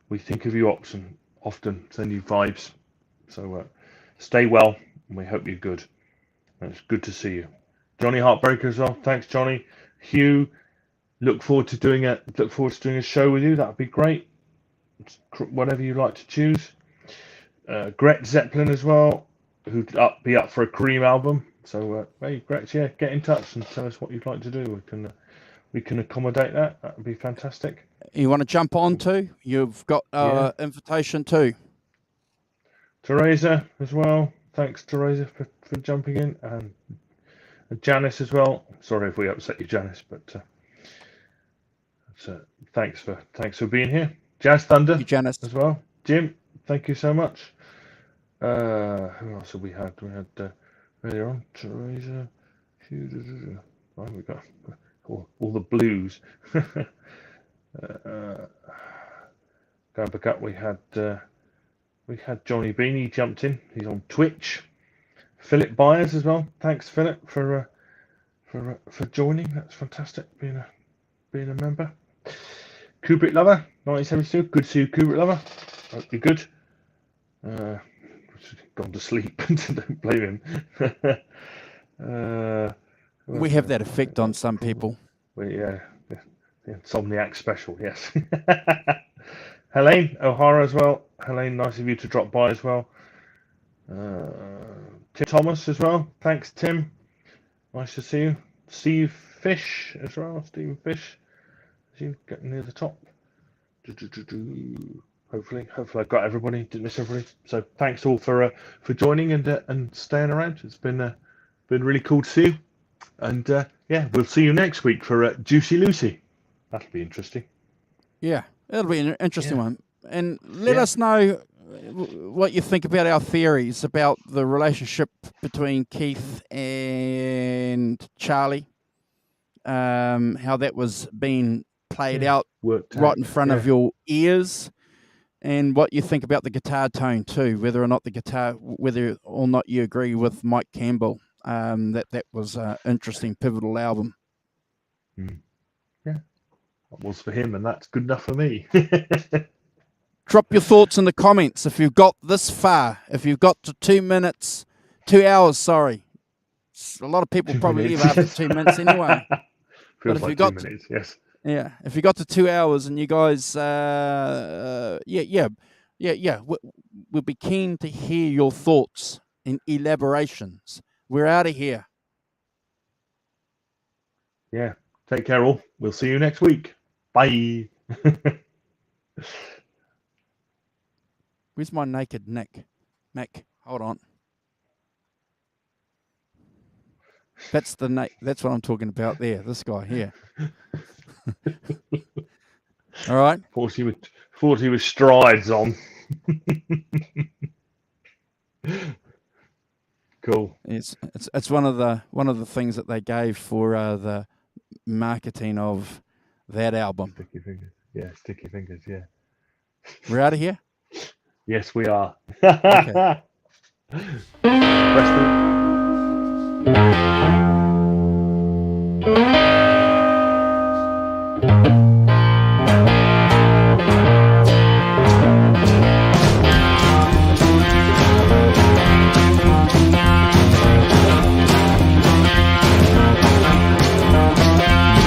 Speaker 2: we think of you often send you vibes. So stay well, and we hope you're good. And it's good to see you, Johnny Heartbreaker as well. Thanks, Johnny. Hugh, look forward to doing a show with you. That'd be great. Whatever you like to choose. Gret Zeppelin as well, who'd be up for a Cream album. So hey, Gret, yeah, get in touch and tell us what you'd like to do. We can accommodate that. That would be fantastic.
Speaker 1: You want to jump on too? You've got invitation too.
Speaker 2: Teresa as well. Thanks, Teresa, for jumping in, and Janice as well. Sorry if we upset you, Janice, but thanks for being here. Jazz Thunder as well. Jim, thank you so much. Who else have we had? We had earlier on Teresa. Oh, we got all the blues. Going back up, we had Johnny Bean. He jumped in. He's on Twitch. Philip Byers as well. Thanks, Philip, for joining. That's fantastic. Being a member. Kubrick Lover, 1972. Good to see you, Kubrick Lover. Hope you're good. Gone to sleep. Don't blame him.
Speaker 1: We have that effect on some people.
Speaker 2: The Insomniac special, yes. Helene O'Hara as well. Helene, nice of you to drop by as well. Tim Thomas as well. Thanks, Tim. Nice to see you. Steve Fish as well. Stephen Fish. You getting near the top. Hopefully I've got everybody. Didn't miss everybody. So thanks all for joining and staying around. It's been really cool to see you. And we'll see you next week for Juicy Lucy. That'll be interesting.
Speaker 1: Yeah, it'll be an interesting one. And let us know what you think about our theories about the relationship between Keith and Charlie. How that was being played out right in front of your ears, and what you think about the guitar tone too, whether or not you agree with Mike Campbell, that was an interesting pivotal album.
Speaker 2: Yeah, That was for him, and that's good enough for me.
Speaker 1: Drop your thoughts in the comments if you've got this far. If you've got to 2 minutes, 2 hours, sorry. A lot of people
Speaker 2: 2
Speaker 1: probably
Speaker 2: minutes.
Speaker 1: leave after
Speaker 2: Yes.
Speaker 1: 2 minutes anyway.
Speaker 2: Feels
Speaker 1: If
Speaker 2: like
Speaker 1: you
Speaker 2: 2
Speaker 1: got
Speaker 2: minutes. Yes.
Speaker 1: Yeah, if you got to 2 hours and you guys, we'll be keen to hear your thoughts and elaborations. We're out of here.
Speaker 2: Yeah. Take care, all. We'll see you next week. Bye.
Speaker 1: Where's my naked Nick? Hold on. That's that's what I'm talking about there. This guy here. All right.
Speaker 2: 40 with strides on. Cool.
Speaker 1: It's one of the things that they gave for the marketing of that album.
Speaker 2: Sticky fingers. Yeah, sticky fingers. Yeah.
Speaker 1: We're out of here.
Speaker 2: Yes, we are.
Speaker 1: Okay.
Speaker 2: Press the